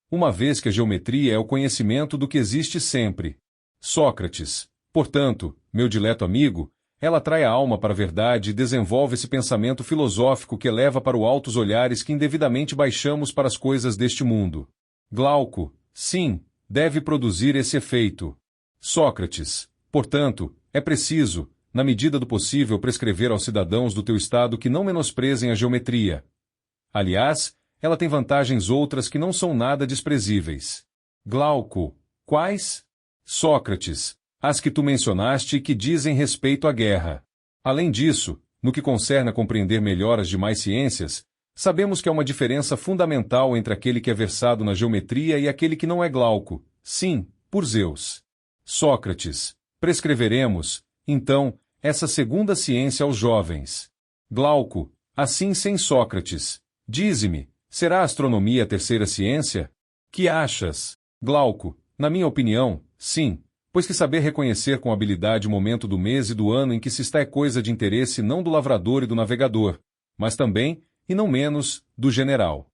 uma vez que a geometria é o conhecimento do que existe sempre. Sócrates, portanto, meu dileto amigo, ela trai a alma para a verdade e desenvolve esse pensamento filosófico que eleva para o alto os olhares que indevidamente baixamos para as coisas deste mundo. Glauco, sim, deve produzir esse efeito. Sócrates, portanto, é preciso, na medida do possível, prescrever aos cidadãos do teu estado que não menosprezem a geometria. Aliás, ela tem vantagens outras que não são nada desprezíveis. Glauco, quais? Sócrates, as que tu mencionaste e que dizem respeito à guerra. Além disso, no que concerne a compreender melhor as demais ciências, sabemos que há uma diferença fundamental entre aquele que é versado na geometria e aquele que não é Glauco. Sim, por Zeus. Sócrates, prescreveremos, então, essa segunda ciência aos jovens. Glauco, assim sem Sócrates. Dize-me, será a astronomia a terceira ciência? Que achas? Glauco, na minha opinião, sim, pois que saber reconhecer com habilidade o momento do mês e do ano em que se está é coisa de interesse não do lavrador e do navegador, mas também, e não menos, do general.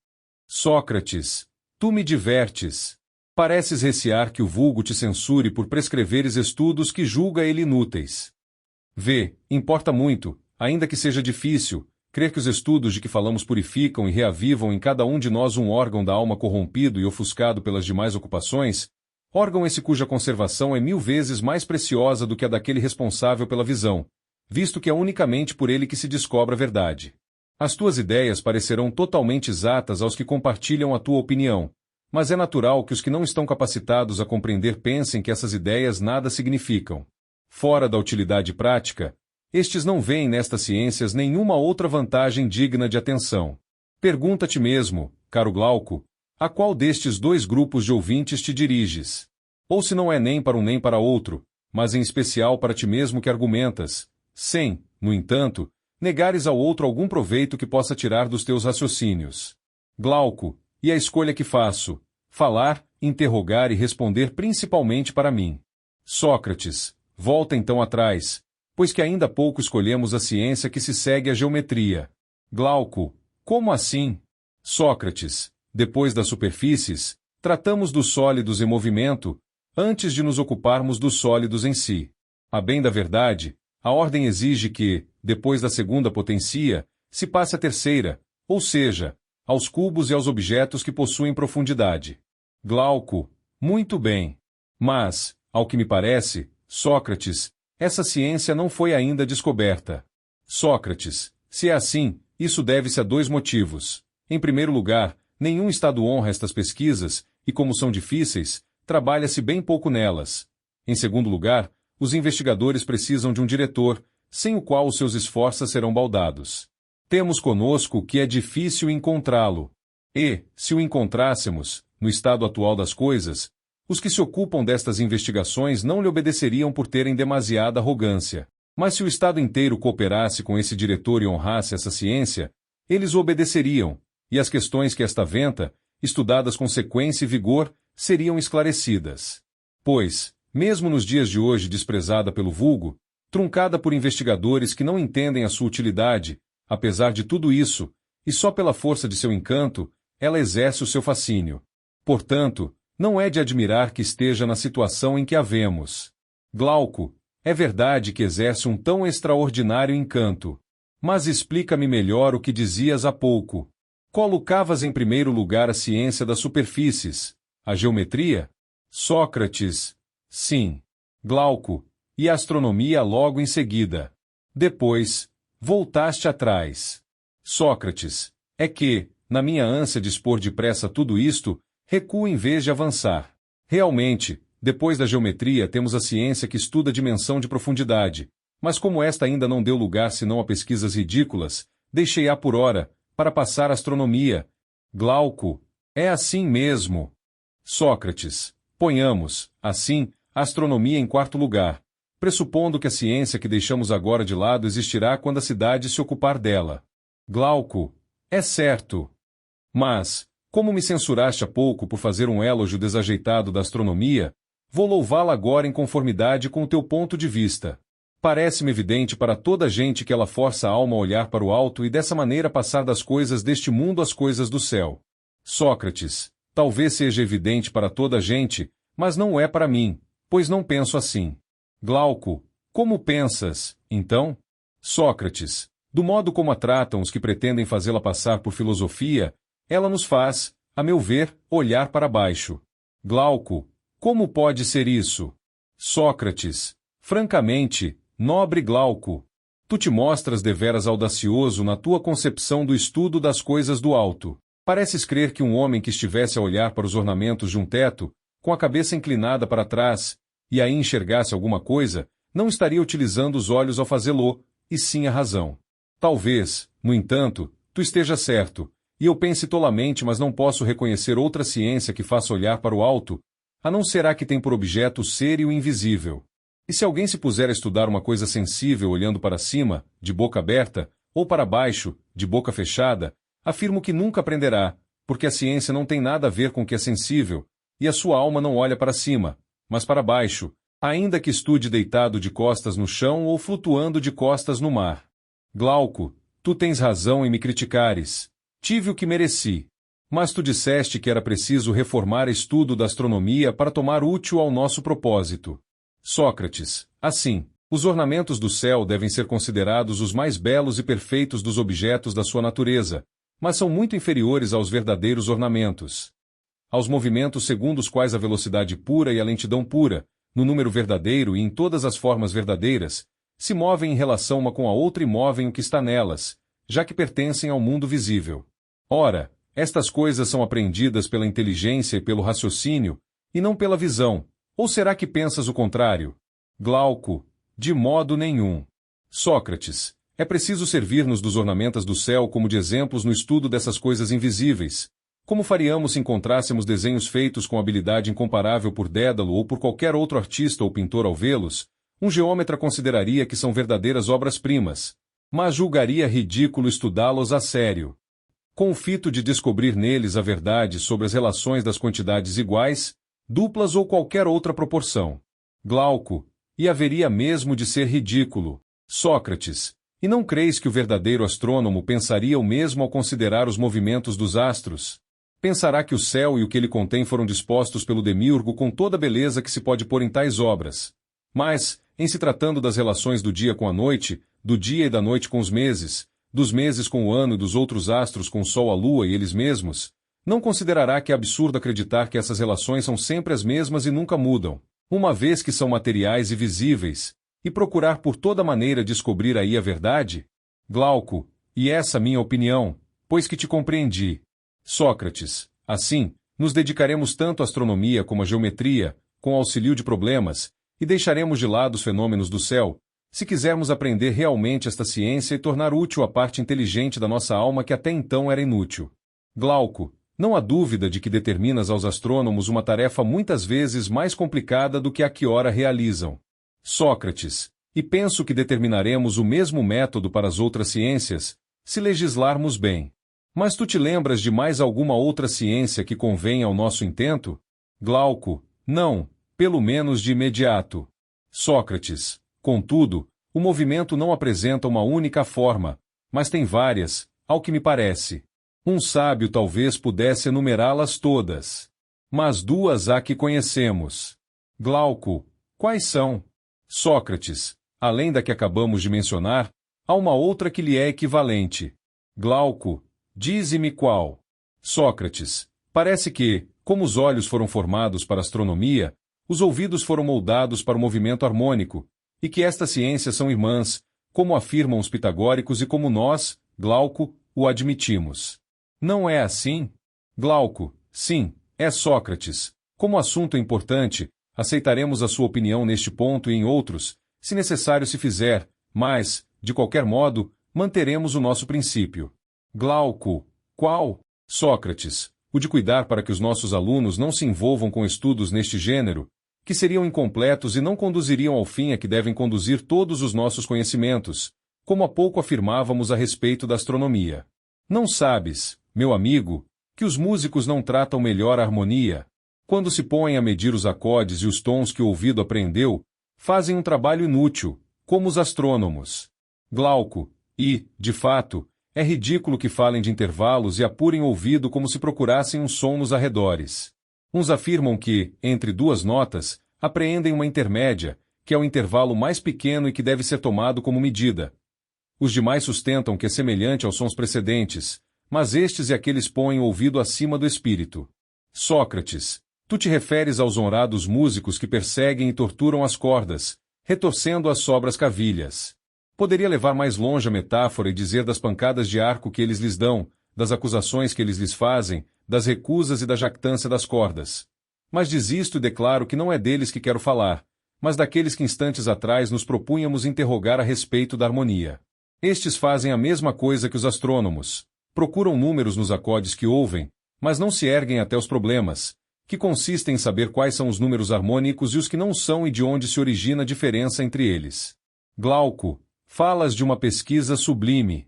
Sócrates, tu me divertes. Pareces recear que o vulgo te censure por prescreveres estudos que julga ele inúteis. Vê, importa muito, ainda que seja difícil, crer que os estudos de que falamos purificam e reavivam em cada um de nós um órgão da alma corrompido e ofuscado pelas demais ocupações, órgão esse cuja conservação é 1000 vezes mais preciosa do que a daquele responsável pela visão, visto que é unicamente por ele que se descobre a verdade. As tuas ideias parecerão totalmente exatas aos que compartilham a tua opinião, mas é natural que os que não estão capacitados a compreender pensem que essas ideias nada significam. Fora da utilidade prática, estes não veem nestas ciências nenhuma outra vantagem digna de atenção. Pergunta-te mesmo, caro Glauco, a qual destes dois grupos de ouvintes te diriges? Ou se não é nem para um nem para outro, mas em especial para ti mesmo que argumentas, sem, no entanto, negares ao outro algum proveito que possa tirar dos teus raciocínios. Glauco, e a escolha que faço? Falar, interrogar e responder principalmente para mim. Sócrates, volta então atrás, pois que ainda há pouco escolhemos a ciência que se segue à geometria. Glauco, como assim? Sócrates, depois das superfícies, tratamos dos sólidos em movimento, antes de nos ocuparmos dos sólidos em si. A bem da verdade, a ordem exige que, depois da segunda potência, se passe à terceira, ou seja, aos cubos e aos objetos que possuem profundidade. Glauco, muito bem. Mas, ao que me parece, Sócrates, essa ciência não foi ainda descoberta. Sócrates, se é assim, isso deve-se a dois motivos. Em primeiro lugar, nenhum Estado honra estas pesquisas, e como são difíceis, trabalha-se bem pouco nelas. Em segundo lugar, os investigadores precisam de um diretor, sem o qual os seus esforços serão baldados. Temos conosco que é difícil encontrá-lo. E, se o encontrássemos, no estado atual das coisas, os que se ocupam destas investigações não lhe obedeceriam por terem demasiada arrogância. Mas se o Estado inteiro cooperasse com esse diretor e honrasse essa ciência, eles o obedeceriam, e as questões que esta aventa, estudadas com sequência e vigor, seriam esclarecidas. Pois, mesmo nos dias de hoje desprezada pelo vulgo, truncada por investigadores que não entendem a sua utilidade, apesar de tudo isso, e só pela força de seu encanto, ela exerce o seu fascínio. Portanto, não é de admirar que esteja na situação em que a vemos. Glauco, é verdade que exerce um tão extraordinário encanto. Mas explica-me melhor o que dizias há pouco. Colocavas em primeiro lugar a ciência das superfícies, a geometria? Sócrates, sim. Glauco, e a astronomia logo em seguida. Depois, voltaste atrás. Sócrates, é que, na minha ânsia de expor depressa tudo isto, recuo em vez de avançar. Realmente, depois da geometria temos a ciência que estuda a dimensão de profundidade, mas como esta ainda não deu lugar senão a pesquisas ridículas, deixei-a por hora, para passar a astronomia. Glauco, é assim mesmo. Sócrates, ponhamos, assim, a astronomia em quarto lugar, pressupondo que a ciência que deixamos agora de lado existirá quando a cidade se ocupar dela. Glauco, é certo. Mas, como me censuraste há pouco por fazer um elogio desajeitado da astronomia, vou louvá-la agora em conformidade com o teu ponto de vista. Parece-me evidente para toda a gente que ela força a alma a olhar para o alto e dessa maneira passar das coisas deste mundo às coisas do céu. Sócrates, talvez seja evidente para toda a gente, mas não é para mim, pois não penso assim. Glauco, como pensas, então? Sócrates, do modo como a tratam os que pretendem fazê-la passar por filosofia, ela nos faz, a meu ver, olhar para baixo. Glauco, como pode ser isso? Sócrates, francamente, nobre Glauco, tu te mostras deveras audacioso na tua concepção do estudo das coisas do alto. Pareces crer que um homem que estivesse a olhar para os ornamentos de um teto, com a cabeça inclinada para trás, e aí enxergasse alguma coisa, não estaria utilizando os olhos ao fazê-lo, e sim a razão. Talvez, no entanto, tu estejas certo, e eu pense tolamente, mas não posso reconhecer outra ciência que faça olhar para o alto, a não ser a que tem por objeto o ser e o invisível. E se alguém se puser a estudar uma coisa sensível olhando para cima, de boca aberta, ou para baixo, de boca fechada, afirmo que nunca aprenderá, porque a ciência não tem nada a ver com o que é sensível, e a sua alma não olha para cima, mas para baixo, ainda que estude deitado de costas no chão ou flutuando de costas no mar. Glauco, tu tens razão em me criticares. Tive o que mereci. Mas tu disseste que era preciso reformar estudo da astronomia para tomar útil ao nosso propósito. Sócrates, assim, Os ornamentos do céu devem ser considerados os mais belos e perfeitos dos objetos da sua natureza, mas são muito inferiores aos verdadeiros ornamentos. Aos movimentos segundo os quais a velocidade pura e a lentidão pura, no número verdadeiro e em todas as formas verdadeiras, se movem em relação uma com a outra e movem o que está nelas, já que pertencem ao mundo visível. Ora, estas coisas são apreendidas pela inteligência e pelo raciocínio, e não pela visão. Ou será que pensas o contrário? Glauco, de modo nenhum. Sócrates, é preciso servir-nos dos ornamentos do céu como de exemplos no estudo dessas coisas invisíveis. Como faríamos se encontrássemos desenhos feitos com habilidade incomparável por Dédalo ou por qualquer outro artista ou pintor ao vê-los? Um geômetra consideraria que são verdadeiras obras-primas, mas julgaria ridículo estudá-los a sério. Com o fito de descobrir neles a verdade sobre as relações das quantidades iguais, duplas ou qualquer outra proporção. Glauco, e haveria mesmo de ser ridículo. Sócrates, e não creis que o verdadeiro astrônomo pensaria o mesmo ao considerar os movimentos dos astros? Pensará que o céu e o que ele contém foram dispostos pelo demiurgo com toda a beleza que se pode pôr em tais obras. Mas, em se tratando das relações do dia com a noite, do dia e da noite com os meses, dos meses com o ano e dos outros astros com o sol, a lua e eles mesmos, não considerará que é absurdo acreditar que essas relações são sempre as mesmas e nunca mudam, uma vez que são materiais e visíveis, e procurar por toda maneira descobrir aí a verdade? Glauco, e essa minha opinião, pois que te compreendi. Sócrates, assim, nos dedicaremos tanto à astronomia como à geometria, com auxílio de problemas, e deixaremos de lado os fenômenos do céu, se quisermos aprender realmente esta ciência e tornar útil a parte inteligente da nossa alma que até então era inútil. Glauco, não há dúvida de que determinas aos astrônomos uma tarefa muitas vezes mais complicada do que a que ora realizam. Sócrates, e penso que determinaremos o mesmo método para as outras ciências, se legislarmos bem. Mas tu te lembras de mais alguma outra ciência que convenha ao nosso intento? Glauco, não, pelo menos de imediato. Sócrates, contudo, o movimento não apresenta uma única forma, mas tem várias, ao que me parece. Um sábio talvez pudesse enumerá-las todas. Mas duas há que conhecemos. Glauco, quais são? Sócrates, além da que acabamos de mencionar, há uma outra que lhe é equivalente. Glauco, dize-me qual. Sócrates, parece que, como os olhos foram formados para a astronomia, os ouvidos foram moldados para o movimento harmônico, e que estas ciências são irmãs, como afirmam os pitagóricos e como nós, Glauco, o admitimos. Não é assim? Glauco, sim, é Sócrates. Como assunto é importante, aceitaremos a sua opinião neste ponto e em outros, se necessário se fizer, mas, de qualquer modo, manteremos o nosso princípio. Glauco, qual? Sócrates, o de cuidar para que os nossos alunos não se envolvam com estudos neste gênero, que seriam incompletos e não conduziriam ao fim a que devem conduzir todos os nossos conhecimentos, como há pouco afirmávamos a respeito da astronomia. Não sabes, meu amigo, que os músicos não tratam melhor a harmonia? Quando se põem a medir os acordes e os tons que o ouvido apreendeu, fazem um trabalho inútil, como os astrônomos. Glauco, e, de fato, é ridículo que falem de intervalos e apurem o ouvido como se procurassem um som nos arredores. Uns afirmam que, entre duas notas, apreendem uma intermédia, que é o intervalo mais pequeno e que deve ser tomado como medida. Os demais sustentam que é semelhante aos sons precedentes, mas estes e aqueles põem o ouvido acima do espírito. Sócrates, tu te referes aos honrados músicos que perseguem e torturam as cordas, retorcendo as sobras cavilhas. Poderia levar mais longe a metáfora e dizer das pancadas de arco que eles lhes dão, das acusações que eles lhes fazem, das recusas e da jactância das cordas. Mas desisto e declaro que não é deles que quero falar, mas daqueles que instantes atrás nos propunhamos interrogar a respeito da harmonia. Estes fazem a mesma coisa que os astrônomos. Procuram números nos acordes que ouvem, mas não se erguem até os problemas, que consistem em saber quais são os números harmônicos e os que não são e de onde se origina a diferença entre eles. Glauco, falas de uma pesquisa sublime.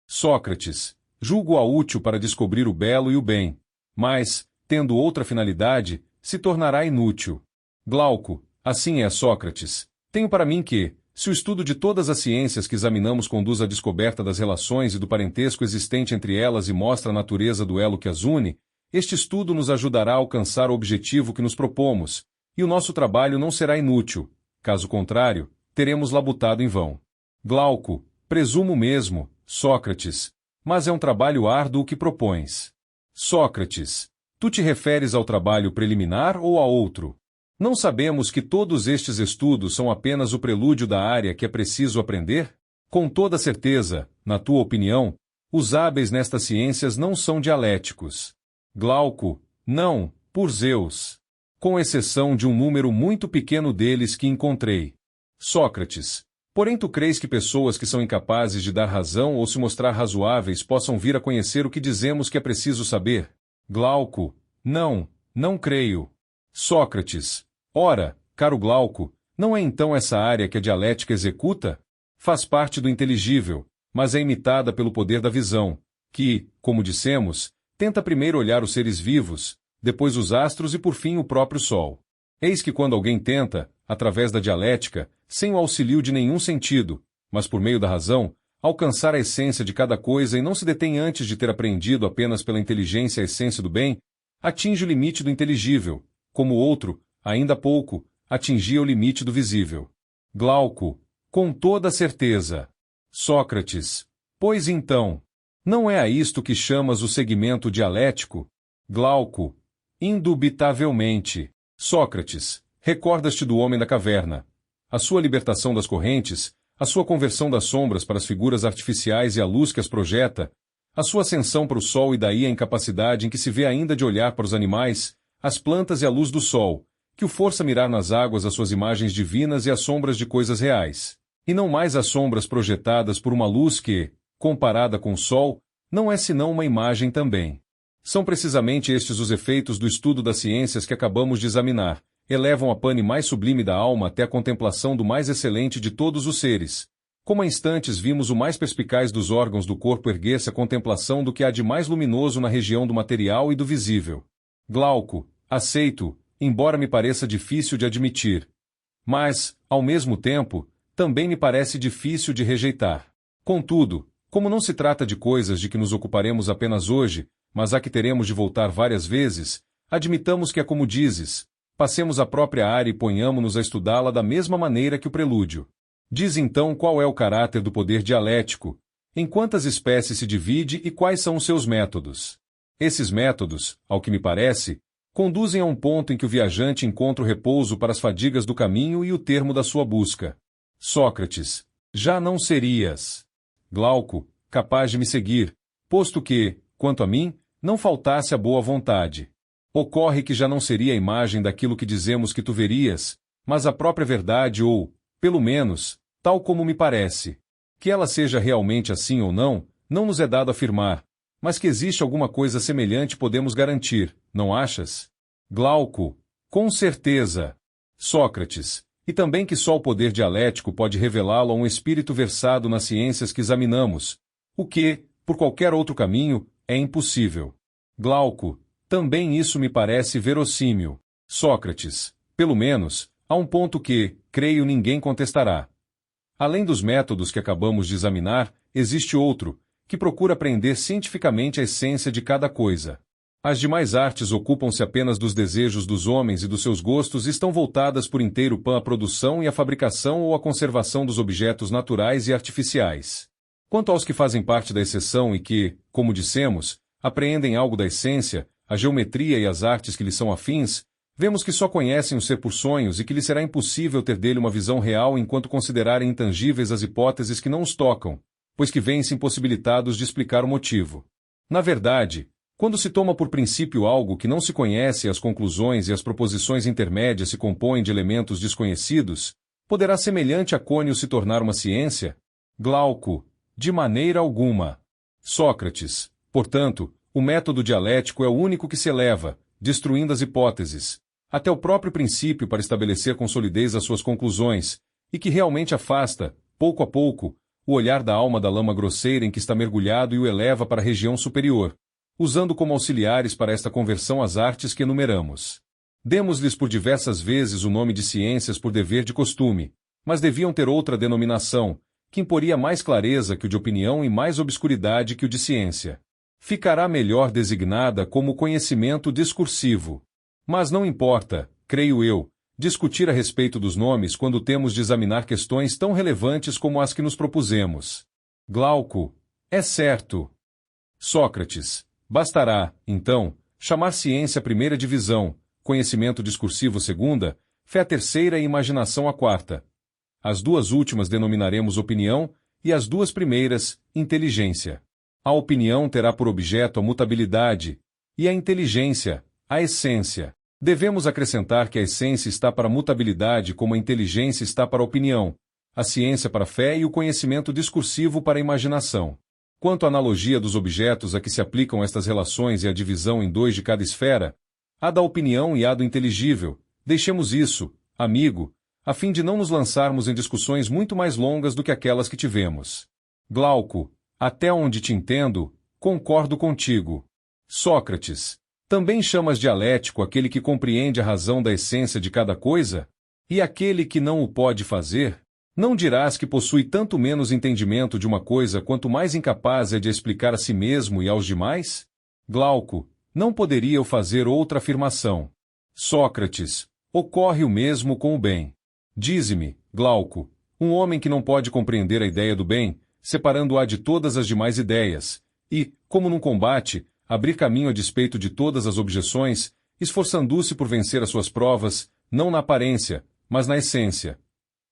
Sócrates, julgo-a útil para descobrir o belo e o bem, mas, tendo outra finalidade, se tornará inútil. Glauco, assim é Sócrates. Tenho para mim que, se o estudo de todas as ciências que examinamos conduz à descoberta das relações e do parentesco existente entre elas e mostra a natureza do elo que as une, este estudo nos ajudará a alcançar o objetivo que nos propomos, e o nosso trabalho não será inútil. Caso contrário, teremos labutado em vão. Glauco, presumo mesmo, Sócrates, mas é um trabalho árduo que propões. Sócrates, tu te referes ao trabalho preliminar ou a outro? Não sabemos que todos estes estudos são apenas o prelúdio da área que é preciso aprender? Com toda certeza, na tua opinião, os hábeis nestas ciências não são dialéticos. Glauco, não, por Zeus. Com exceção de um número muito pequeno deles que encontrei. Sócrates, porém tu crês que pessoas que são incapazes de dar razão ou se mostrar razoáveis possam vir a conhecer o que dizemos que é preciso saber? Glauco, não, não creio. Sócrates, ora, caro Glauco, não é então essa área que a dialética executa? Faz parte do inteligível, mas é imitada pelo poder da visão, que, como dissemos, tenta primeiro olhar os seres vivos, depois os astros e por fim o próprio Sol. Eis que quando alguém tenta, através da dialética, sem o auxílio de nenhum sentido, mas por meio da razão, alcançar a essência de cada coisa e não se detém antes de ter apreendido apenas pela inteligência a essência do bem, atinge o limite do inteligível, como o outro, ainda há pouco, atingia o limite do visível. Glauco, com toda certeza. Sócrates, pois então, não é a isto que chamas o segmento dialético? Glauco, indubitavelmente. Sócrates, recordas-te do homem da caverna, a sua libertação das correntes, a sua conversão das sombras para as figuras artificiais e a luz que as projeta, a sua ascensão para o sol e daí a incapacidade em que se vê ainda de olhar para os animais, as plantas e a luz do sol, que o força a mirar nas águas as suas imagens divinas e as sombras de coisas reais, e não mais as sombras projetadas por uma luz que, comparada com o sol, não é senão uma imagem também. São precisamente estes os efeitos do estudo das ciências que acabamos de examinar, elevam a pane mais sublime da alma até a contemplação do mais excelente de todos os seres. Como há instantes vimos o mais perspicaz dos órgãos do corpo erguer-se à contemplação do que há de mais luminoso na região do material e do visível. Glauco, aceito, embora me pareça difícil de admitir. Mas, ao mesmo tempo, também me parece difícil de rejeitar. Contudo, como não se trata de coisas de que nos ocuparemos apenas hoje, mas a que teremos de voltar várias vezes, admitamos que é como dizes, passemos a própria área e ponhamo-nos a estudá-la da mesma maneira que o prelúdio. Diz então qual é o caráter do poder dialético, em quantas espécies se divide e quais são os seus métodos. Esses métodos, ao que me parece, conduzem a um ponto em que o viajante encontra o repouso para as fadigas do caminho e o termo da sua busca. Sócrates, já não serias, Glauco, capaz de me seguir, posto que, quanto a mim, não faltasse a boa vontade. Ocorre que já não seria a imagem daquilo que dizemos que tu verias, mas a própria verdade ou, pelo menos, tal como me parece. Que ela seja realmente assim ou não, não nos é dado afirmar, mas que existe alguma coisa semelhante podemos garantir, não achas? Glauco, com certeza. Sócrates, e também que só o poder dialético pode revelá-lo a um espírito versado nas ciências que examinamos, o que, por qualquer outro caminho, é impossível. Glauco, também isso me parece verossímil. Sócrates, pelo menos, há um ponto que, creio, ninguém contestará. Além dos métodos que acabamos de examinar, existe outro, que procura aprender cientificamente a essência de cada coisa. As demais artes ocupam-se apenas dos desejos dos homens e dos seus gostos e estão voltadas por inteiro à produção e à fabricação ou à conservação dos objetos naturais e artificiais. Quanto aos que fazem parte da exceção e que, como dissemos, apreendem algo da essência, a geometria e as artes que lhes são afins, vemos que só conhecem o ser por sonhos e que lhes será impossível ter dele uma visão real enquanto considerarem intangíveis as hipóteses que não os tocam, pois que veem-se impossibilitados de explicar o motivo. Na verdade, quando se toma por princípio algo que não se conhece e as conclusões e as proposições intermédias se compõem de elementos desconhecidos, poderá semelhante a cônio se tornar uma ciência? Glauco, de maneira alguma. Sócrates, portanto, o método dialético é o único que se eleva, destruindo as hipóteses, até o próprio princípio para estabelecer com solidez as suas conclusões, e que realmente afasta, pouco a pouco, o olhar da alma da lama grosseira em que está mergulhado e o eleva para a região superior, usando como auxiliares para esta conversão as artes que enumeramos. Demos-lhes por diversas vezes o nome de ciências por dever de costume, mas deviam ter outra denominação, que imporia mais clareza que o de opinião e mais obscuridade que o de ciência. Ficará melhor designada como conhecimento discursivo. Mas não importa, creio eu, discutir a respeito dos nomes quando temos de examinar questões tão relevantes como as que nos propusemos? Glauco: é certo. Sócrates: bastará, então, chamar ciência a primeira divisão, conhecimento discursivo segunda, fé a terceira e imaginação a quarta. As duas últimas denominaremos opinião, e as duas primeiras, inteligência. A opinião terá por objeto a mutabilidade, e a inteligência, a essência. Devemos acrescentar que a essência está para a mutabilidade como a inteligência está para a opinião, a ciência para a fé e o conhecimento discursivo para a imaginação. Quanto à analogia dos objetos a que se aplicam estas relações e a divisão em dois de cada esfera, a da opinião e a do inteligível, deixemos isso, amigo, a fim de não nos lançarmos em discussões muito mais longas do que aquelas que tivemos. Glauco: até onde te entendo, concordo contigo. Sócrates: também chamas dialético aquele que compreende a razão da essência de cada coisa? E aquele que não o pode fazer? Não dirás que possui tanto menos entendimento de uma coisa quanto mais incapaz é de explicar a si mesmo e aos demais? Glauco: não poderia eu fazer outra afirmação. Sócrates: ocorre o mesmo com o bem. Dize-me, Glauco, um homem que não pode compreender a ideia do bem, separando-a de todas as demais ideias, e, como num combate, abrir caminho a despeito de todas as objeções, esforçando-se por vencer as suas provas, não na aparência, mas na essência.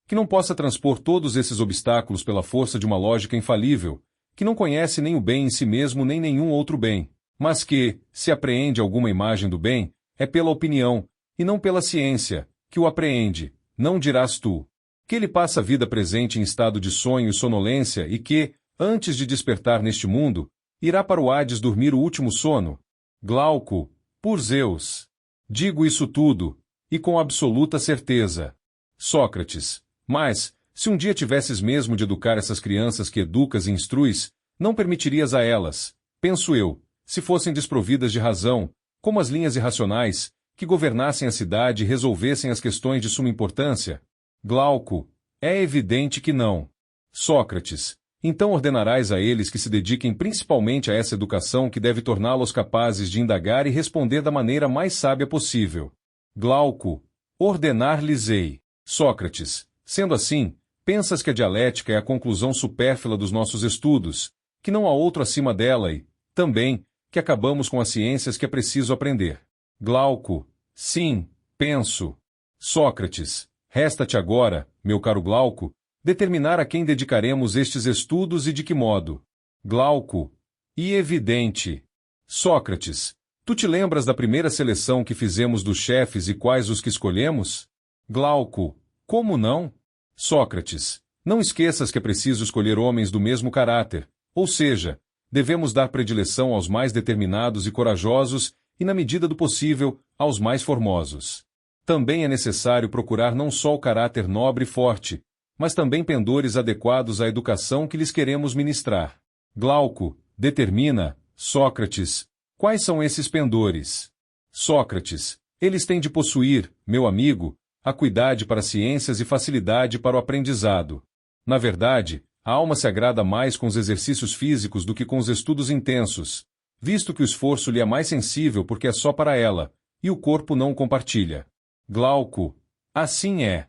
Que não possa transpor todos esses obstáculos pela força de uma lógica infalível, que não conhece nem o bem em si mesmo nem nenhum outro bem, mas que, se apreende alguma imagem do bem, é pela opinião, e não pela ciência, que o apreende, não dirás tu. Que ele passa a vida presente em estado de sonho e sonolência e que, antes de despertar neste mundo, irá para o Hades dormir o último sono? Glauco: por Zeus! Digo isso tudo, e com absoluta certeza. Sócrates: mas, se um dia tivesses mesmo de educar essas crianças que educas e instruis, não permitirias a elas, penso eu, se fossem desprovidas de razão, como as linhas irracionais, que governassem a cidade e resolvessem as questões de suma importância? Glauco: é evidente que não. Sócrates: então ordenarás a eles que se dediquem principalmente a essa educação que deve torná-los capazes de indagar e responder da maneira mais sábia possível. Glauco: ordenar-lhes-ei. Sócrates: sendo assim, pensas que a dialética é a conclusão supérflua dos nossos estudos, que não há outro acima dela e, também, que acabamos com as ciências que é preciso aprender? Glauco: sim, penso. Sócrates: resta-te agora, meu caro Glauco, determinar a quem dedicaremos estes estudos e de que modo. Glauco: e evidente. Sócrates: tu te lembras da primeira seleção que fizemos dos chefes e quais os que escolhemos? Glauco: como não? Sócrates: não esqueças que é preciso escolher homens do mesmo caráter, ou seja, devemos dar predileção aos mais determinados e corajosos e, na medida do possível, aos mais formosos. Também é necessário procurar não só o caráter nobre e forte, mas também pendores adequados à educação que lhes queremos ministrar. Glauco: determina, Sócrates, quais são esses pendores? Sócrates: eles têm de possuir, meu amigo, acuidade para ciências e facilidade para o aprendizado. Na verdade, a alma se agrada mais com os exercícios físicos do que com os estudos intensos, visto que o esforço lhe é mais sensível porque é só para ela, e o corpo não o compartilha. Glauco: assim é.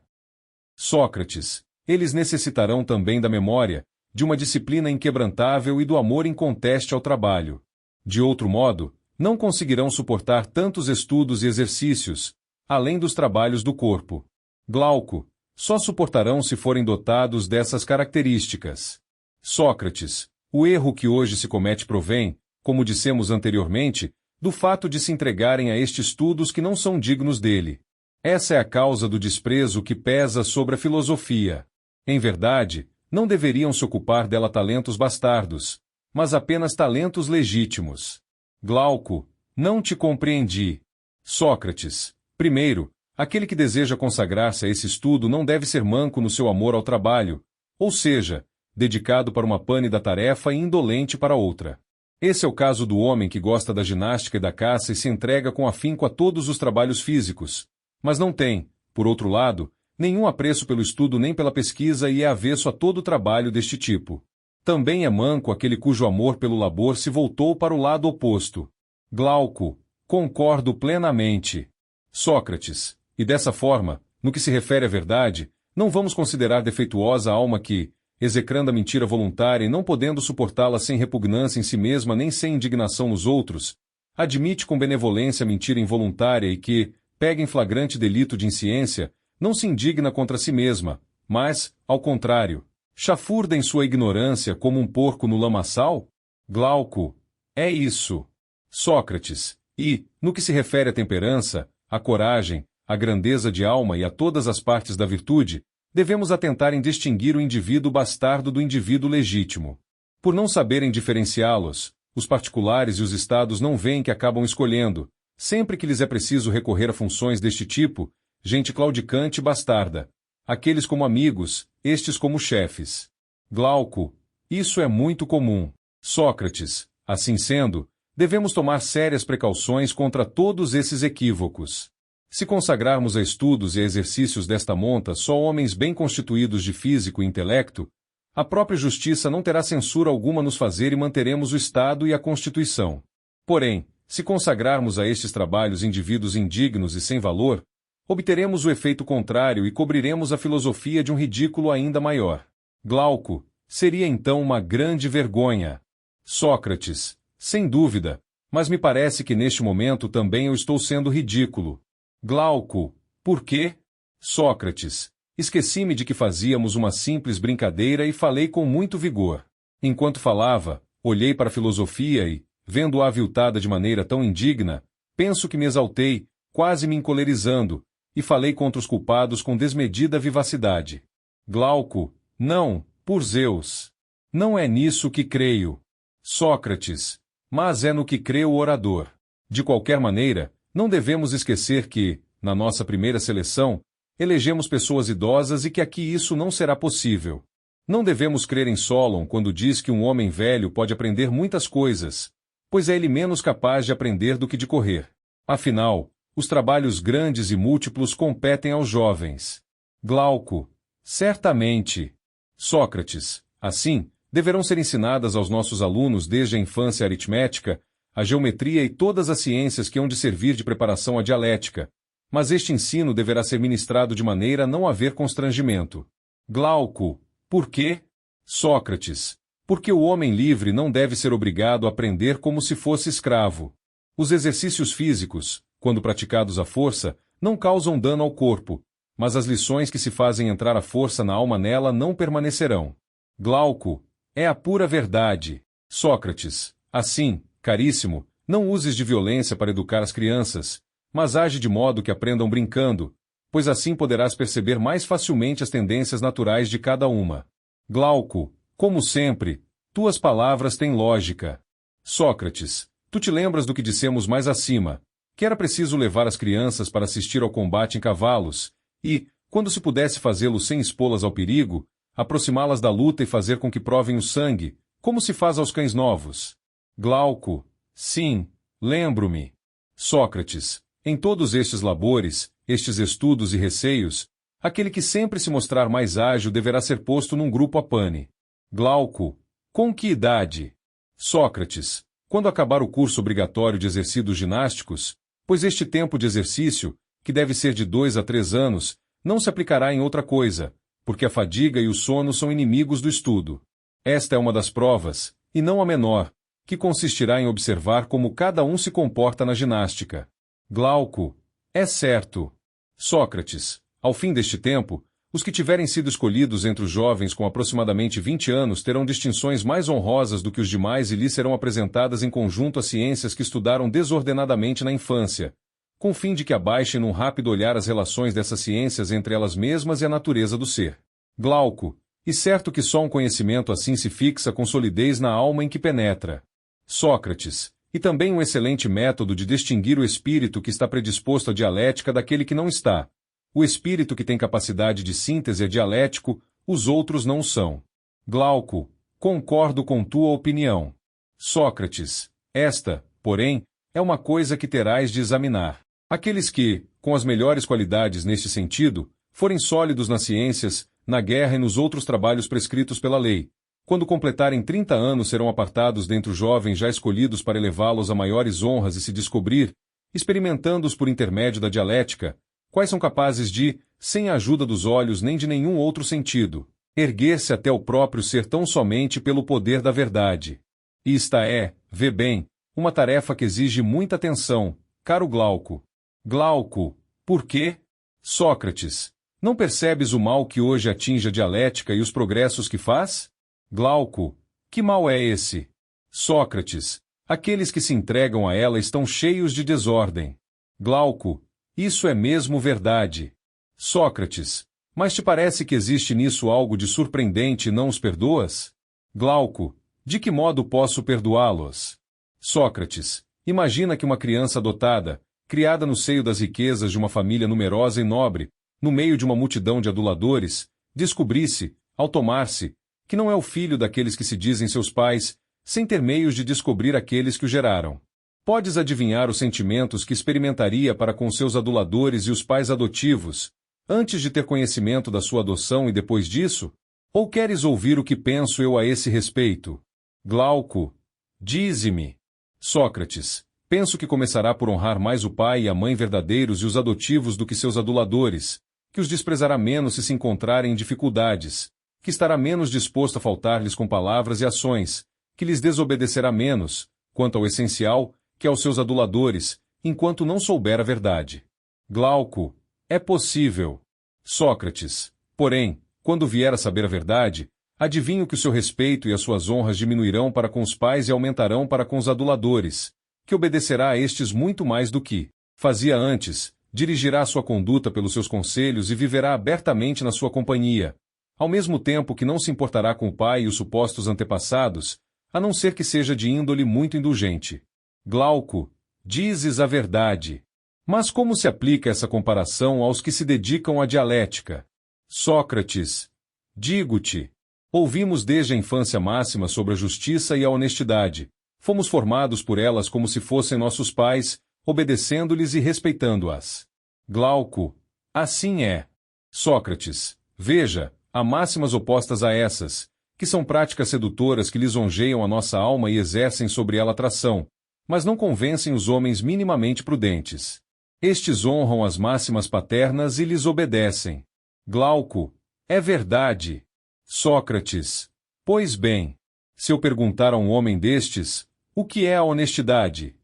Sócrates: eles necessitarão também da memória, de uma disciplina inquebrantável e do amor inconteste ao trabalho. De outro modo, não conseguirão suportar tantos estudos e exercícios, além dos trabalhos do corpo. Glauco: só suportarão se forem dotados dessas características. Sócrates: o erro que hoje se comete provém, como dissemos anteriormente, do fato de se entregarem a estes estudos que não são dignos dele. Essa é a causa do desprezo que pesa sobre a filosofia. Em verdade, não deveriam se ocupar dela talentos bastardos, mas apenas talentos legítimos. Glauco: não te compreendi. Sócrates: primeiro, aquele que deseja consagrar-se a esse estudo não deve ser manco no seu amor ao trabalho, ou seja, dedicado para uma pânida tarefa e indolente para outra. Esse é o caso do homem que gosta da ginástica e da caça e se entrega com afinco a todos os trabalhos físicos, mas não tem, por outro lado, nenhum apreço pelo estudo nem pela pesquisa e é avesso a todo trabalho deste tipo. Também é manco aquele cujo amor pelo labor se voltou para o lado oposto. Glauco: concordo plenamente. Sócrates: e dessa forma, No que se refere à verdade, não vamos considerar defeituosa a alma que, execrando a mentira voluntária e não podendo suportá-la sem repugnância em si mesma nem sem indignação nos outros, admite com benevolência a mentira involuntária e que, pega em flagrante delito de insciência, não se indigna contra si mesma, mas, ao contrário, chafurda em sua ignorância como um porco no lamaçal? Glauco, é isso. Sócrates, e, no que se refere à temperança, à coragem, à grandeza de alma e a todas as partes da virtude, devemos atentar em distinguir o indivíduo bastardo do indivíduo legítimo. Por não saberem diferenciá-los, os particulares e os estados não veem que acabam escolhendo, sempre que lhes é preciso recorrer a funções deste tipo, gente claudicante e bastarda, aqueles como amigos, estes como chefes. Glauco, isso é muito comum. Sócrates, assim sendo, devemos tomar sérias precauções contra todos esses equívocos. Se consagrarmos a estudos e a exercícios desta monta só homens bem constituídos de físico e intelecto, a própria justiça não terá censura alguma nos fazer e manteremos o Estado e a Constituição. Porém, se consagrarmos a estes trabalhos indivíduos indignos e sem valor, obteremos o efeito contrário e cobriremos a filosofia de um ridículo ainda maior. Glauco, seria então uma grande vergonha. Sócrates, sem dúvida, mas me parece que neste momento também eu estou sendo ridículo. Glauco, por quê? Sócrates, esqueci-me de que fazíamos uma simples brincadeira e falei com muito vigor. Enquanto falava, olhei para a filosofia e, vendo-a aviltada de maneira tão indigna, penso que me exaltei, quase me encolerizando, e falei contra os culpados com desmedida vivacidade. Glauco, não, por Zeus. Não é nisso que creio. Sócrates, mas é no que crê o orador. De qualquer maneira, não devemos esquecer que, na nossa primeira seleção, elegemos pessoas idosas e que aqui isso não será possível. Não devemos crer em Solon quando diz que um homem velho pode aprender muitas coisas, pois é ele menos capaz de aprender do que de correr. Afinal, os trabalhos grandes e múltiplos competem aos jovens. Glauco, certamente. Sócrates, assim, deverão ser ensinadas aos nossos alunos desde a infância a aritmética, a geometria e todas as ciências que hão de servir de preparação à dialética, mas este ensino deverá ser ministrado de maneira a não haver constrangimento. Glauco, por quê? Sócrates, porque o homem livre não deve ser obrigado a aprender como se fosse escravo. Os exercícios físicos, quando praticados à força, não causam dano ao corpo, mas as lições que se fazem entrar a força na alma nela não permanecerão. Glauco, é a pura verdade. Sócrates, assim, caríssimo, não uses de violência para educar as crianças, mas age de modo que aprendam brincando, pois assim poderás perceber mais facilmente as tendências naturais de cada uma. Glauco, como sempre, tuas palavras têm lógica. Sócrates, tu te lembras do que dissemos mais acima, que era preciso levar as crianças para assistir ao combate em cavalos, e, quando se pudesse fazê-lo sem expô-las ao perigo, aproximá-las da luta e fazer com que provem o sangue, como se faz aos cães novos. Glauco, sim, lembro-me. Sócrates, em todos estes labores, estes estudos e receios, aquele que sempre se mostrar mais ágil deverá ser posto num grupo a pane. Glauco, com que idade? Sócrates, quando acabar o curso obrigatório de exercícios ginásticos, pois este tempo de exercício, que deve ser de 2 a 3 anos, não se aplicará em outra coisa, porque a fadiga e o sono são inimigos do estudo. Esta é uma das provas, e não a menor, que consistirá em observar como cada um se comporta na ginástica. Glauco, é certo. Sócrates, ao fim deste tempo, os que tiverem sido escolhidos entre os jovens com aproximadamente 20 anos terão distinções mais honrosas do que os demais e lhes serão apresentadas em conjunto as ciências que estudaram desordenadamente na infância, com o fim de que abaixem num rápido olhar as relações dessas ciências entre elas mesmas e a natureza do ser. Glauco, e certo que só um conhecimento assim se fixa com solidez na alma em que penetra. Sócrates, e também um excelente método de distinguir o espírito que está predisposto à dialética daquele que não está. O espírito que tem capacidade de síntese é dialético, os outros não são. Glauco, concordo com tua opinião. Sócrates, esta, porém, é uma coisa que terás de examinar. Aqueles que, com as melhores qualidades neste sentido, forem sólidos nas ciências, na guerra e nos outros trabalhos prescritos pela lei, quando completarem 30 anos serão apartados dentre os jovens já escolhidos para elevá-los a maiores honras e se descobrir, experimentando-os por intermédio da dialética, quais são capazes de, sem a ajuda dos olhos nem de nenhum outro sentido, erguer-se até o próprio ser tão somente pelo poder da verdade. Esta é, vê bem, uma tarefa que exige muita atenção, caro Glauco. Glauco, por quê? Sócrates, não percebes o mal que hoje atinge a dialética e os progressos que faz? Glauco, que mal é esse? Sócrates, aqueles que se entregam a ela estão cheios de desordem. Glauco, isso é mesmo verdade. Sócrates, mas te parece que existe nisso algo de surpreendente e não os perdoas? Glauco, de que modo posso perdoá-los? Sócrates, imagina que uma criança dotada, criada no seio das riquezas de uma família numerosa e nobre, no meio de uma multidão de aduladores, descobrisse, ao tomar-se, que não é o filho daqueles que se dizem seus pais, sem ter meios de descobrir aqueles que o geraram. Podes adivinhar os sentimentos que experimentaria para com seus aduladores e os pais adotivos, antes de ter conhecimento da sua adoção e depois disso? Ou queres ouvir o que penso eu a esse respeito? Glauco, dize-me. Sócrates, penso que começará por honrar mais o pai e a mãe verdadeiros e os adotivos do que seus aduladores, que os desprezará menos se encontrarem em dificuldades, que estará menos disposto a faltar-lhes com palavras e ações, que lhes desobedecerá menos, quanto ao essencial, que aos seus aduladores, enquanto não souber a verdade. Glauco, é possível. Sócrates, porém, quando vier a saber a verdade, adivinho que o seu respeito e as suas honras diminuirão para com os pais e aumentarão para com os aduladores, que obedecerá a estes muito mais do que fazia antes, dirigirá a sua conduta pelos seus conselhos e viverá abertamente na sua companhia, ao mesmo tempo que não se importará com o pai e os supostos antepassados, a não ser que seja de índole muito indulgente. Glauco, dizes a verdade. Mas como se aplica essa comparação aos que se dedicam à dialética? Sócrates, digo-te, ouvimos desde a infância máxima sobre a justiça e a honestidade, fomos formados por elas como se fossem nossos pais, obedecendo-lhes e respeitando-as. Glauco, assim é. Sócrates, veja, há máximas opostas a essas, que são práticas sedutoras que lisonjeiam a nossa alma e exercem sobre ela atração, mas não convencem os homens minimamente prudentes. Estes honram as máximas paternas e lhes obedecem. Glauco, é verdade. Sócrates, pois bem, se eu perguntar a um homem destes, o que é a honestidade?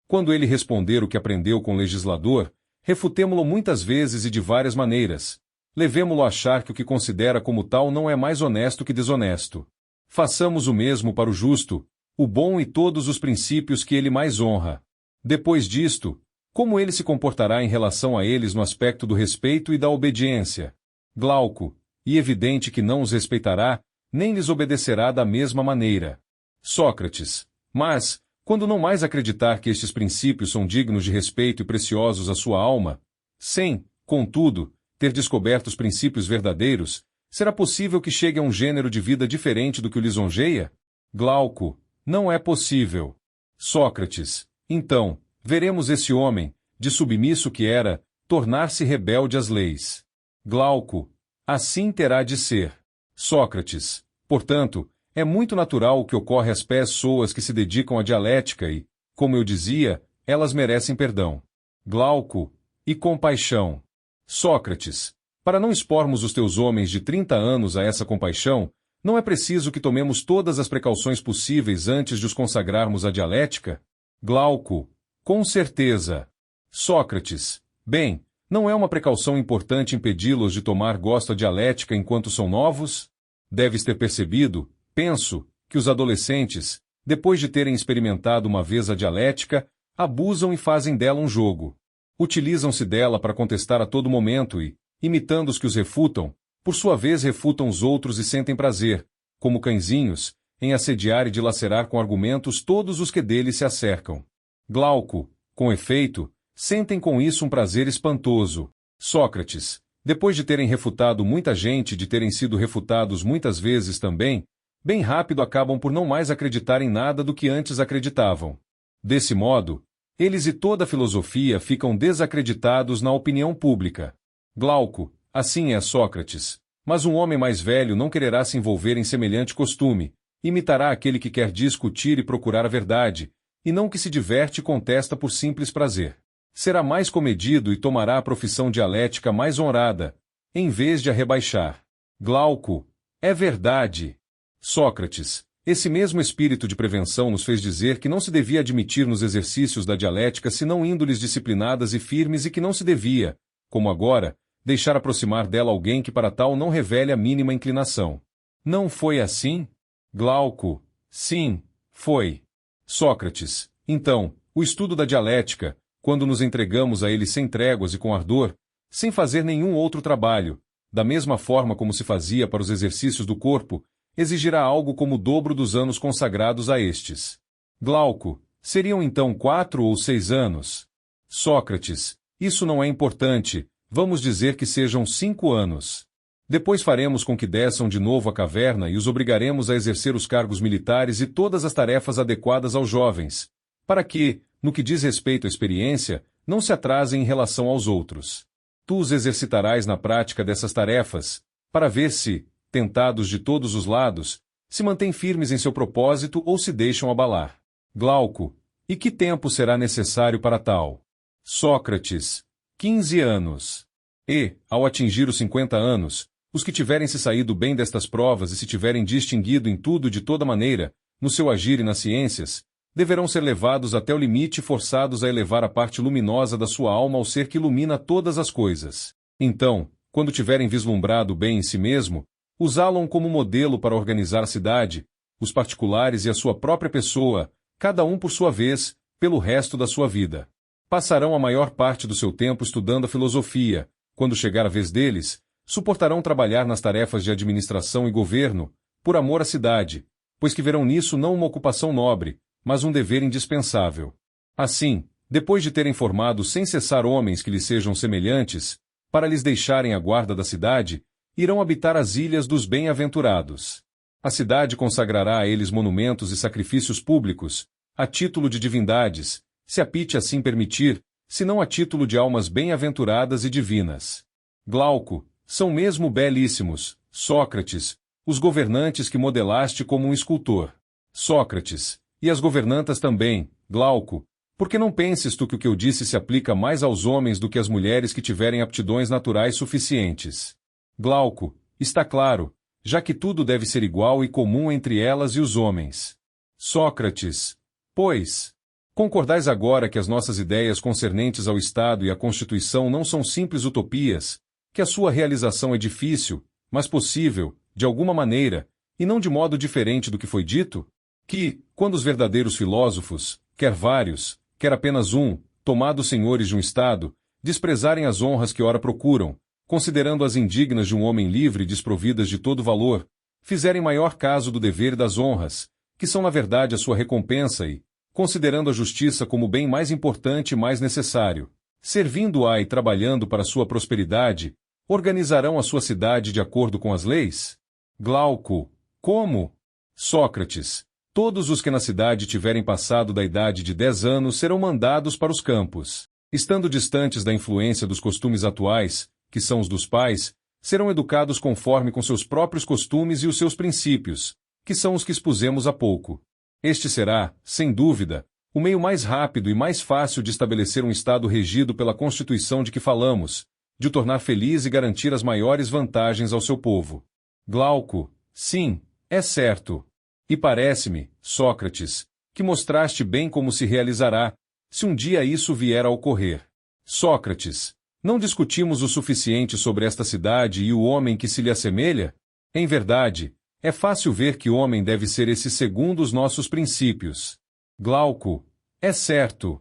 Quando ele responder o que aprendeu com o legislador, refutemo-lo muitas vezes e de várias maneiras. Levemo-lo a achar que o que considera como tal não é mais honesto que desonesto. Façamos o mesmo para o justo, o bom e todos os princípios que ele mais honra. Depois disto, como ele se comportará em relação a eles no aspecto do respeito e da obediência? Glauco, e evidente que não os respeitará, nem lhes obedecerá da mesma maneira. Sócrates, mas, quando não mais acreditar que estes princípios são dignos de respeito e preciosos à sua alma, sem, contudo, ter descoberto os princípios verdadeiros, será possível que chegue a um gênero de vida diferente do que o lisonjeia? Glauco, não é possível. Sócrates, então, veremos esse homem, de submisso que era, tornar-se rebelde às leis. Glauco, assim terá de ser. Sócrates, portanto, é muito natural o que ocorre às pessoas que se dedicam à dialética e, como eu dizia, elas merecem perdão. Glauco, e compaixão. Sócrates, para não expormos os teus homens de 30 anos a essa compaixão, não é preciso que tomemos todas as precauções possíveis antes de os consagrarmos à dialética? Glauco, com certeza. Sócrates, bem, não é uma precaução importante impedi-los de tomar gosto à dialética enquanto são novos? Deves ter percebido, penso, que os adolescentes, depois de terem experimentado uma vez a dialética, abusam e fazem dela um jogo. Utilizam-se dela para contestar a todo momento e, imitando os que os refutam, por sua vez refutam os outros e sentem prazer, como cãezinhos, em assediar e dilacerar com argumentos todos os que dele se acercam. Glauco, com efeito, sentem com isso um prazer espantoso. Sócrates, depois de terem refutado muita gente e de terem sido refutados muitas vezes também, bem rápido acabam por não mais acreditar em nada do que antes acreditavam. Desse modo, eles e toda a filosofia ficam desacreditados na opinião pública. Glauco, assim é Sócrates, mas um homem mais velho não quererá se envolver em semelhante costume, imitará aquele que quer discutir e procurar a verdade, e não que se diverte e contesta por simples prazer. será mais comedido e tomará a profissão dialética mais honrada, em vez de a rebaixar. Glauco, é verdade. Sócrates, esse mesmo espírito de prevenção nos fez dizer que não se devia admitir nos exercícios da dialética senão índoles disciplinadas e firmes e que não se devia, como agora, deixar aproximar dela alguém que para tal não revele a mínima inclinação. Não foi assim? Glauco, sim, foi. Sócrates, então, o estudo da dialética, quando nos entregamos a ele sem tréguas e com ardor, sem fazer nenhum outro trabalho, da mesma forma como se fazia para os exercícios do corpo, exigirá algo como o dobro dos anos consagrados a estes. Glauco, seriam então 4 ou 6 anos? Sócrates, isso não é importante, vamos dizer que sejam 5 anos. Depois faremos com que desçam de novo à caverna e os obrigaremos a exercer os cargos militares e todas as tarefas adequadas aos jovens, para que, no que diz respeito à experiência, não se atrasem em relação aos outros. Tu os exercitarás na prática dessas tarefas, para ver se, tentados de todos os lados, se mantêm firmes em seu propósito ou se deixam abalar. Glauco, e que tempo será necessário para tal? Sócrates, 15 anos. E, ao atingir os 50 anos, os que tiverem se saído bem destas provas e se tiverem distinguido em tudo de toda maneira, no seu agir e nas ciências, deverão ser levados até o limite e forçados a elevar a parte luminosa da sua alma ao ser que ilumina todas as coisas. Então, quando tiverem vislumbrado o bem em si mesmo, usá-lo como modelo para organizar a cidade, os particulares e a sua própria pessoa, cada um por sua vez, pelo resto da sua vida. Passarão a maior parte do seu tempo estudando a filosofia. Quando chegar a vez deles, suportarão trabalhar nas tarefas de administração e governo, por amor à cidade, pois que verão nisso não uma ocupação nobre, mas um dever indispensável. Assim, depois de terem formado sem cessar homens que lhes sejam semelhantes, para lhes deixarem a guarda da cidade, irão habitar as ilhas dos bem-aventurados. A cidade consagrará a eles monumentos e sacrifícios públicos, a título de divindades, se a Pite assim permitir, se não a título de almas bem-aventuradas e divinas. Glauco, são mesmo belíssimos, Sócrates, os governantes que modelaste como um escultor. Sócrates, e as governantas também, Glauco, porque não penses tu que o que eu disse se aplica mais aos homens do que às mulheres que tiverem aptidões naturais suficientes. Glauco, está claro, já que tudo deve ser igual e comum entre elas e os homens. Sócrates, pois, concordais agora que as nossas ideias concernentes ao Estado e à Constituição não são simples utopias, que a sua realização é difícil, mas possível, de alguma maneira, e não de modo diferente do que foi dito? Que, quando os verdadeiros filósofos, quer vários, quer apenas um, tomados senhores de um Estado, desprezarem as honras que ora procuram, considerando-as indignas de um homem livre e desprovidas de todo valor, fizerem maior caso do dever e das honras, que são na verdade a sua recompensa e, considerando a justiça como o bem mais importante e mais necessário, servindo-a e trabalhando para sua prosperidade, organizarão a sua cidade de acordo com as leis? Glauco, como? Sócrates, todos os que na cidade tiverem passado da idade de 10 anos serão mandados para os campos. Estando distantes da influência dos costumes atuais, que são os dos pais, serão educados conforme com seus próprios costumes e os seus princípios, que são os que expusemos há pouco. Este será, sem dúvida, o meio mais rápido e mais fácil de estabelecer um Estado regido pela Constituição de que falamos, de o tornar feliz e garantir as maiores vantagens ao seu povo. Glauco, sim, é certo. E parece-me, Sócrates, que mostraste bem como se realizará, se um dia isso vier a ocorrer. Sócrates, não discutimos o suficiente sobre esta cidade e o homem que se lhe assemelha? Em verdade, é fácil ver que homem deve ser esse segundo os nossos princípios. Glauco, é certo.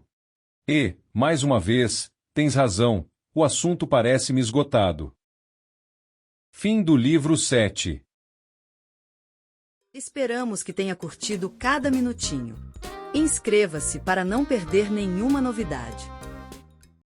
E, mais uma vez, tens razão, o assunto parece-me esgotado. Fim do livro 7. Esperamos que tenha curtido cada minutinho. Inscreva-se para não perder nenhuma novidade.